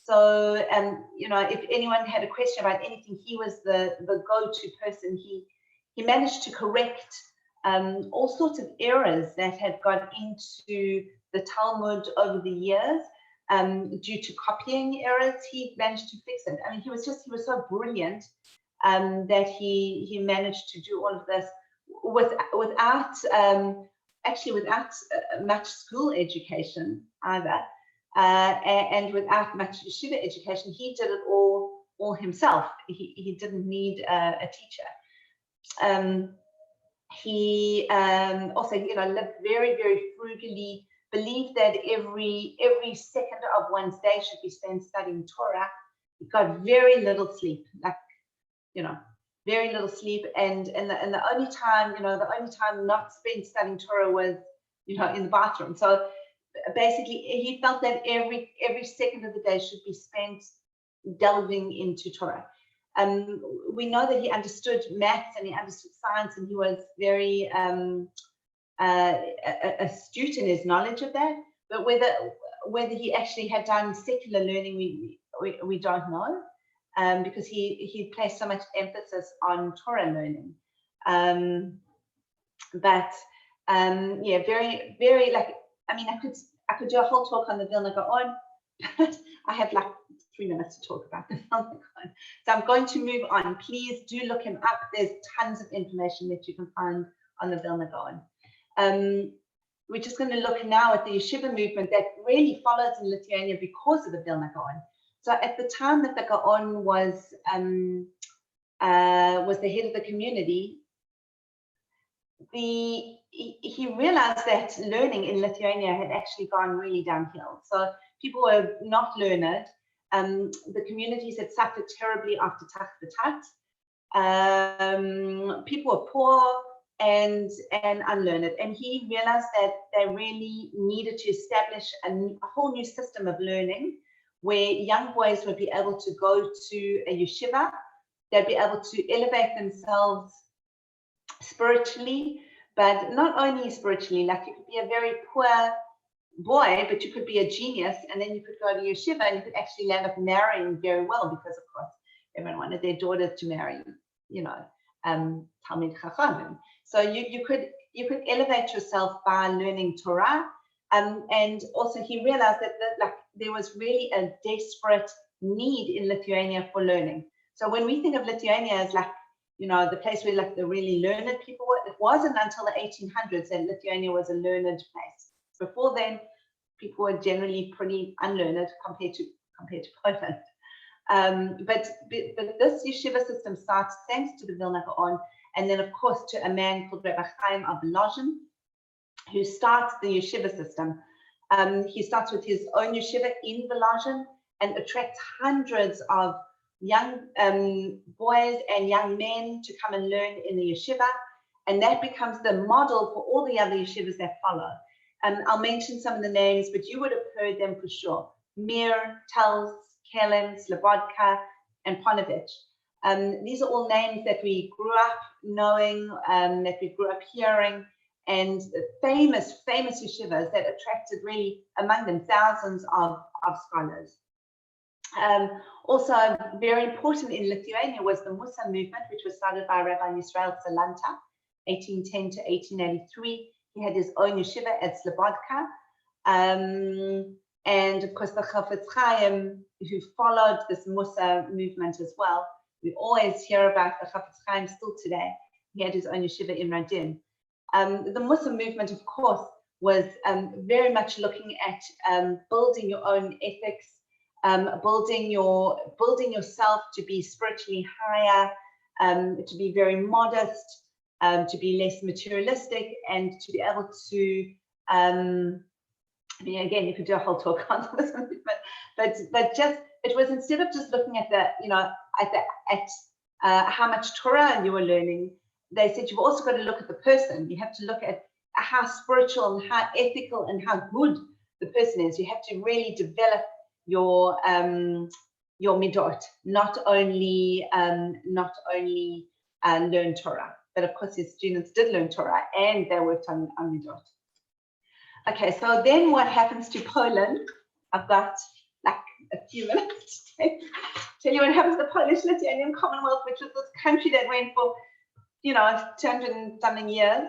So, if anyone had a question about anything, he was the go-to person. He managed to correct all sorts of errors that had got into the Talmud over the years due to copying errors. He managed to fix it. I mean, he was so brilliant that he managed to do all of this without much school education either, and without much yeshiva education. He did it all himself. He didn't need a teacher. He also, lived very, very frugally, believed that every second of one's day should be spent studying Torah. He got very little sleep, very little sleep, and the only time not spent studying Torah was, in the bathroom. So basically, he felt that every second of the day should be spent delving into Torah. We know that he understood maths and he understood science, and he was very astute in his knowledge of that. But whether he actually had done secular learning, we don't know, because he placed so much emphasis on Torah learning. Very, very, I could do a whole talk on the Vilna Gaon, but I have 3 minutes to talk about the Vilna Gaon. So I'm going to move on. Please do look him up. There's tons of information that you can find on the Vilna Gaon. We're just going to look now at the yeshiva movement that really follows in Lithuania because of the Vilna Gaon. So at the time that the Gaon was the head of the community, he realized that learning in Lithuania had actually gone really downhill. So people were not learned. The communities had suffered terribly after Tach B'Tat. People were poor and unlearned, and he realized that they really needed to establish a whole new system of learning where young boys would be able to go to a yeshiva. They'd be able to elevate themselves spiritually, but not only spiritually. Like, you could be a very poor boy, but you could be a genius, and then you could go to yeshiva and you could actually end up marrying very well, because of course everyone wanted their daughters to marry, Talmid Chachamim. So you could elevate yourself by learning Torah, and also he realized that there was really a desperate need in Lithuania for learning. So when we think of Lithuania as the place where the really learned people were, it wasn't until the 1800s that Lithuania was a learned place. Before then, people were generally pretty unlearned compared to Poland. But this yeshiva system starts thanks to the Vilna Gaon, and then of course to a man called Rabbi Chaim of Volozhin, who starts the yeshiva system. He starts with his own yeshiva in Volozhin and attracts hundreds of young boys and young men to come and learn in the yeshiva, and that becomes the model for all the other yeshivas that follow. I'll mention some of the names, but you would have heard them for sure. Mir, Tels, Kelem, Slobodka, and Ponovich. These are all names that we grew up knowing, that we grew up hearing, and famous yeshivas that attracted really among them thousands of scholars. Also very important in Lithuania was the Musa movement, which was started by Rabbi Yisrael Salanta, 1810 to 1883. He had his own yeshiva at Slobodka. And of course the Chafetz Chaim, who followed this Musa movement as well. We always hear about the Chafetz Chaim still today. He had his own yeshiva in Radin. The Musa movement, of course, was very much looking at building your own ethics, building yourself to be spiritually higher, to be very modest, to be less materialistic, and to be able to I mean, again, you could do a whole talk on this, but just it was, instead of just looking at the, you know, at how much Torah you were learning, they said you've also got to look at the person. You have to look at how spiritual and how ethical and how good the person is. You have to really develop your midot, not only learn Torah, but of course his students did learn Torah and they worked on midot. Okay, so then what happens to Poland? I've got like a few minutes to tell you what happens to the Polish-Lithuanian Commonwealth, which was this country that went for, you know, 200 and something years.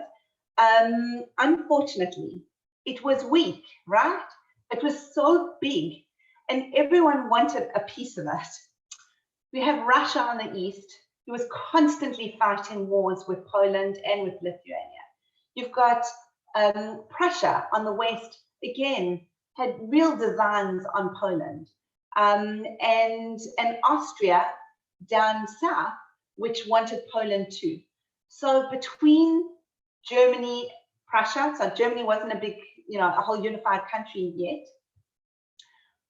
Unfortunately, it was weak, right? It was so big and everyone wanted a piece of it. We have Russia on the east, who was constantly fighting wars with Poland and with Lithuania. You've got Prussia on the west, again, had real designs on Poland, and Austria down south, which wanted Poland too. So between Germany, Prussia, so Germany wasn't a big, you know, a whole unified country yet.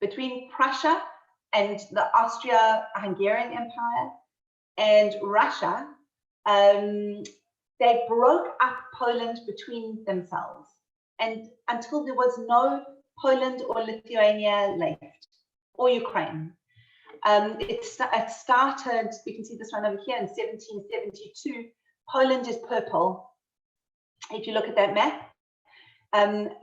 Between Prussia and the Austro-Hungarian Empire and Russia, they broke up Poland between themselves, and until there was no Poland or Lithuania left, or Ukraine. It started, you can see this one over here, in 1772. Poland is purple, if you look at that map.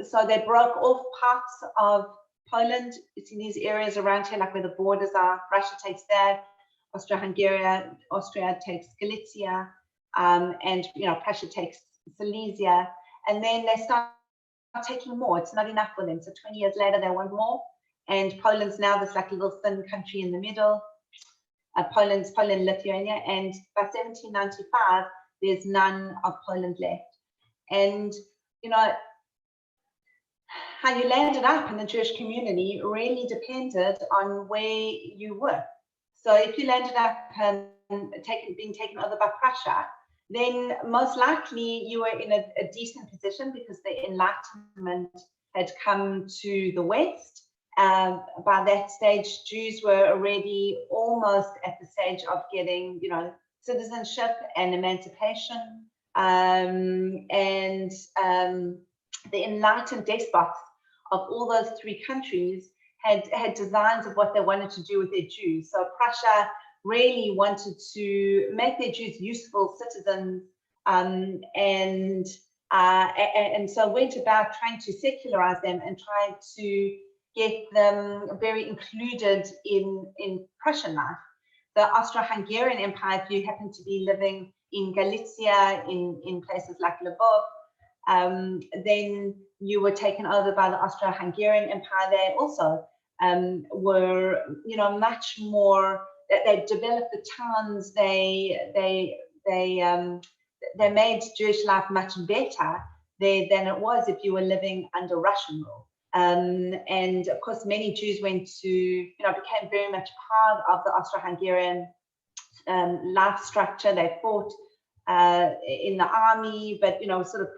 So they broke off parts of Poland. It's in these areas around here, like where the borders are. Russia takes that, Austria takes Galicia, and you know, Prussia takes Silesia, and then they start taking more. It's not enough for them, so 20 years later they want more, and Poland's now this like little thin country in the middle. Poland, Lithuania, and by 1795 there's none of Poland left. And you know, how you landed up in the Jewish community really depended on where you were. So if you landed up being taken over by Prussia, then most likely you were in a decent position because the Enlightenment had come to the West. By that stage, Jews were already almost at the stage of getting, you know, citizenship and emancipation. The enlightened despots of all those three countries had designs of what they wanted to do with their Jews. So Prussia really wanted to make their Jews useful citizens, and so went about trying to secularize them and trying to get them very included in Prussian life. The Austro-Hungarian Empire, if you happen to be living in Galicia, in places like Lvov, then you were taken over by the Austro-Hungarian Empire. They also were, you know, much more. They developed the towns. They made Jewish life much better there than it was if you were living under Russian rule. And of course, many Jews went to, you know, became very much part of the Austro-Hungarian life structure. They fought in the army, but, you know, sort of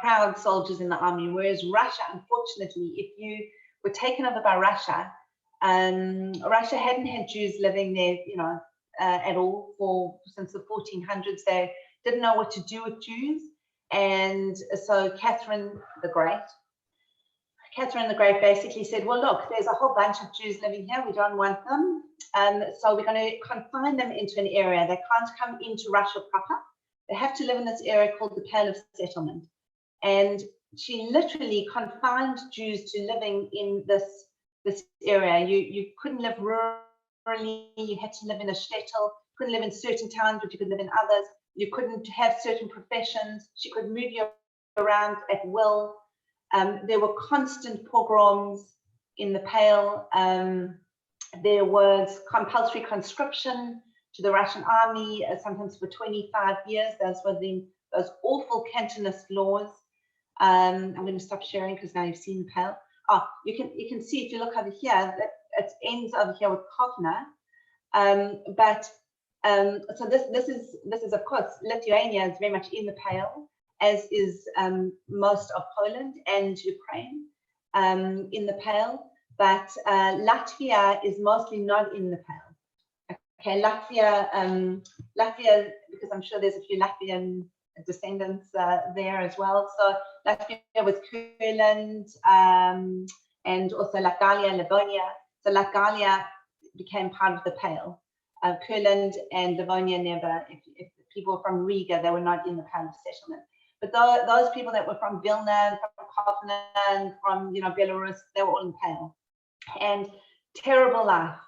proud soldiers in the army. Whereas Russia, unfortunately, if you were taken over by Russia, Russia hadn't had Jews living there, you know, at all since the 1400s. They didn't know what to do with Jews, and so Catherine the Great basically said, well, look, there's a whole bunch of Jews living here. We don't want them. So we're going to confine them into an area. They can't come into Russia proper. They have to live in this area called the Pale of Settlement. And she literally confined Jews to living in this area. You couldn't live rurally. You had to live in a shtetl. You couldn't live in certain towns, but you could live in others. You couldn't have certain professions. She could move you around at will. There were constant pogroms in the Pale. There was compulsory conscription to the Russian army, sometimes for 25 years. Those were those awful Cantonist laws. I'm going to stop sharing because now you've seen the Pale. Oh, you can see if you look over here that it ends over here with Kovna. So this is of course, Lithuania is very much in the Pale, as is most of Poland and Ukraine in the Pale, but Latvia is mostly not in the Pale. Okay, Latvia, because I'm sure there's a few Latvian descendants there as well. So Latvia was Kurland and also Latgalia, Livonia. So Latgalia became part of the Pale. Kurland and Livonia never, if people were from Riga, they were not in the Pale of settlement. But those people that were from Vilna, from Kovna, and from Belarus, they were all in the Pale. And terrible life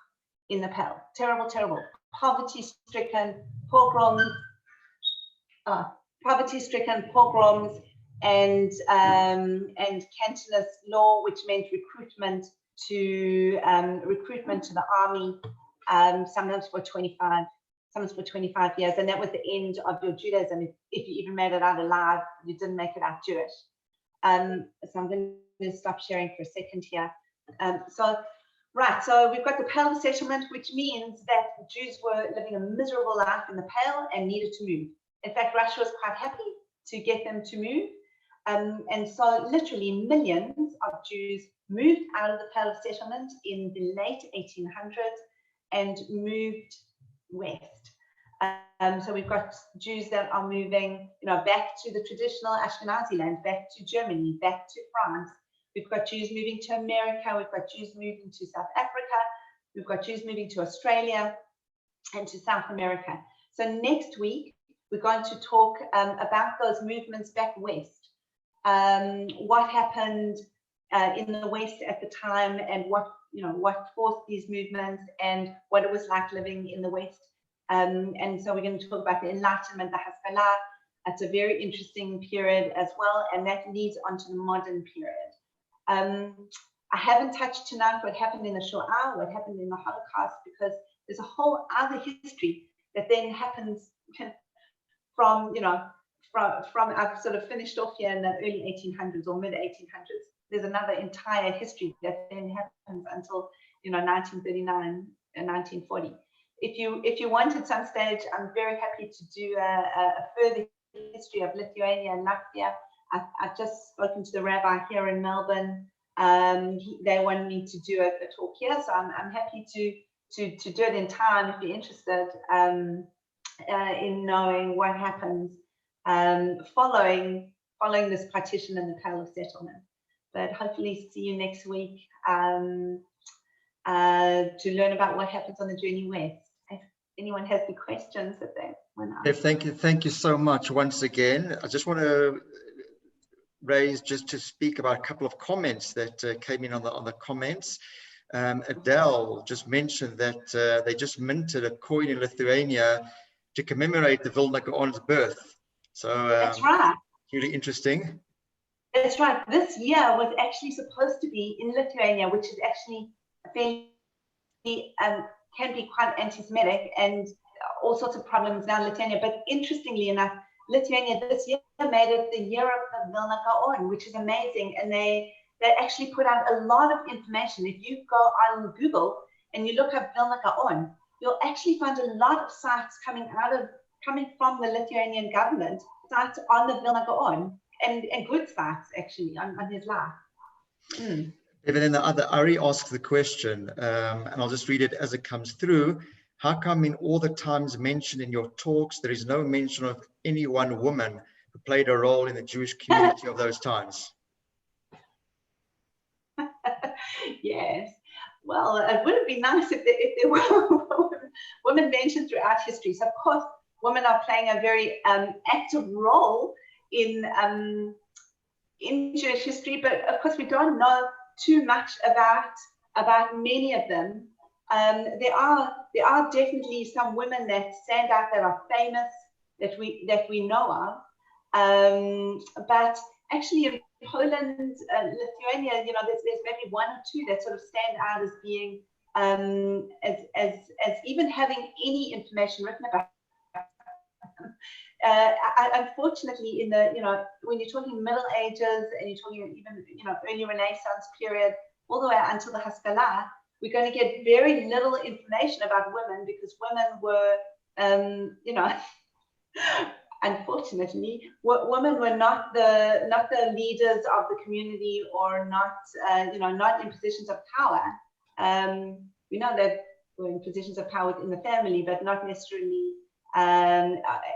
in the Pale. Terrible, terrible. Poverty-stricken, pogroms, and cantonist law, which meant recruitment to the army, sometimes for 25 years, and that was the end of your Judaism. If you even made it out alive, you didn't make it out Jewish. So I'm going to stop sharing for a second here. So we've got the Pale of Settlement, which means that Jews were living a miserable life in the Pale and needed to move. In fact, Russia was quite happy to get them to move. And so literally millions of Jews moved out of the Pale of Settlement in the late 1800s and moved west. So we've got Jews that are moving, back to the traditional Ashkenazi land, back to Germany, back to France. We've got Jews moving to America. We've got Jews moving to South Africa. We've got Jews moving to Australia and to South America. So next week, we're going to talk about those movements back west. What happened in the West at the time, and what forced these movements, and what it was like living in the West. And so we're going to talk about the Enlightenment, the Haskalah. It's a very interesting period as well, and that leads on to the modern period. I haven't touched tonight what happened in the Shoah, what happened in the Holocaust, because there's a whole other history that then happens from I've sort of finished off here in the early 1800s or mid 1800s. There's another entire history that then happens until 1939 and 1940. If you want at some stage, I'm very happy to do a further history of Lithuania and Latvia. I've just spoken to the rabbi here in Melbourne. They want me to do a talk here, so I'm happy to do it in time if you're interested in knowing what happens following this partition and the Pale of Settlement. But hopefully see you next week to learn about what happens on the journey west. If anyone has any questions that they want to ask. Thank you so much once again. I just want to raise, just to speak about a couple of comments that came in on the comments. Adele just mentioned that they just minted a coin in Lithuania to commemorate the Vilna Gaon's birth. So that's right. Really interesting. That's right. This year was actually supposed to be in Lithuania, which is actually fairly can be quite anti-Semitic and all sorts of problems now in Lithuania. But interestingly enough, Lithuania this year made it the year of the Vilna Gaon, which is amazing. And they actually put out a lot of information. If you go on Google and you look up Vilna Gaon, you'll actually find a lot of sites coming from the Lithuanian government, sites on the Vilna Gaon, and good sites actually on his life. And then the other Ari asks the question, and I'll just read it as it comes through. How come in all the times mentioned in your talks, there is no mention of any one woman who played a role in the Jewish community of those times? Yes. Well, it would have been nice if there were women mentioned throughout history. So, of course, women are playing a very active role in Jewish history, but of course we don't know too much about many of them. There are definitely some women that stand out, that are famous, that we know of. But actually in Poland, Lithuania, there's maybe one or two that sort of stand out as being as even having any information written about them. Unfortunately, in the when you're talking Middle Ages and you're talking even early Renaissance period, all the way until the Haskalah, we're going to get very little information about women, because women were unfortunately, women were not the leaders of the community, or not not in positions of power. We know that we're in positions of power within the family, but not necessarily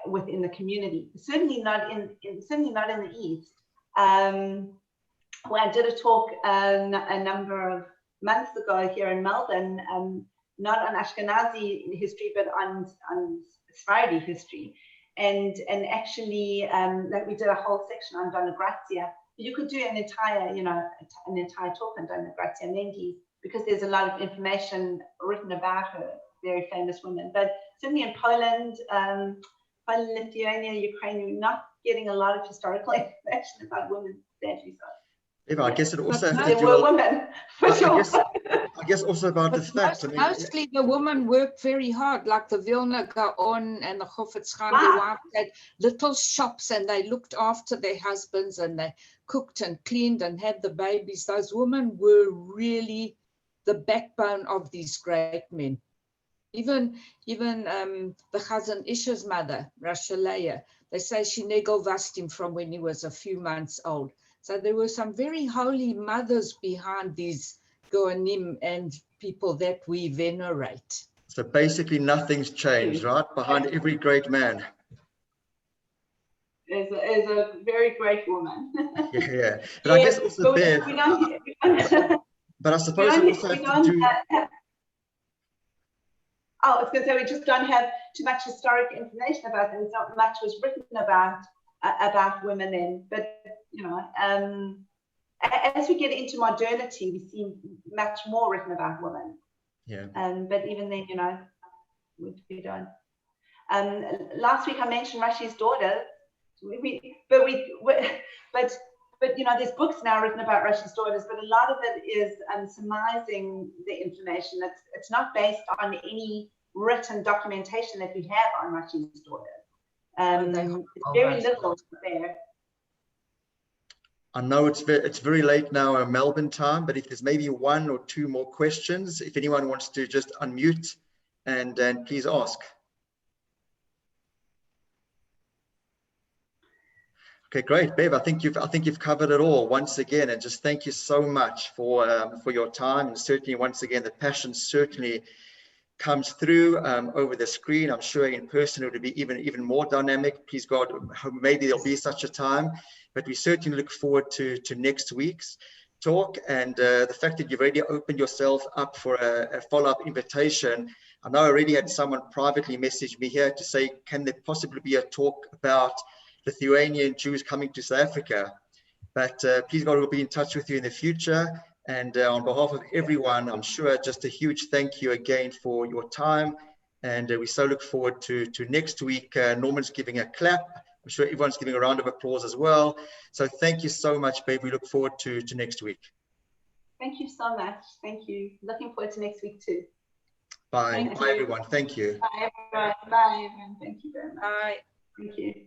within the community. Certainly not in the East. Well, I did a talk a number of months ago here in Melbourne, not on Ashkenazi history, but on Sephardi history, and actually that we did a whole section on Donna Grazia. You could do an entire talk on Donna Grazia Mendes, because there's a lot of information written about her, very famous woman. But certainly in Poland, Lithuania, Ukraine, you're not getting a lot of historical information about women, sadly so. Eva, I guess it also has to there do were women, for sure. I guess also about the fact. Mostly the women worked very hard, like the Vilna Gaon and the Chofetz Chaim. They had little shops, and they looked after their husbands, and they cooked and cleaned and had the babies. Those women were really the backbone of these great men. Even the Chazan Ish's mother, Rasha Leah, they say she negel-vast him from when he was a few months old. So there were some very holy mothers behind these Goanim and people that we venerate. So basically nothing's changed, right? Behind every great man. Is a very great woman. Yeah. But I guess also there. But I suppose we also have to do. I was going to say, we just don't have too much historic information about them. Not much was written about women then. But as we get into modernity, we see much more written about women. Yeah. But even then, we don't. Last week I mentioned Rashi's daughter. But there's books now written about Rashi's daughters, but a lot of it is surmising the information. It's not based on any written documentation that we have on Rashi's daughters. Very little there. I know it's very late now in Melbourne time, but if there's maybe one or two more questions, if anyone wants to just unmute and please ask. Okay, great, Bev. I think you've covered it all once again, and just thank you so much for your time, and certainly once again the passion certainly comes through over the screen. I'm sure in person it would be even more dynamic. Please God, maybe there'll be such a time, but we certainly look forward to next week's talk, and the fact that you've already opened yourself up for a follow-up invitation. I know I already had someone privately message me here to say, can there possibly be a talk about Lithuanian Jews coming to South Africa? But please God, we'll be in touch with you in the future. And on behalf of everyone, I'm sure just a huge thank you again for your time. And we so look forward to next week. Norman's giving a clap. I'm sure everyone's giving a round of applause as well. So thank you so much, babe. We look forward to next week. Thank you so much. Thank you. Looking forward to next week too. Bye. Bye, everyone. Thank you. Bye, everyone. Bye, everyone. Thank you very much. Bye. Thank you.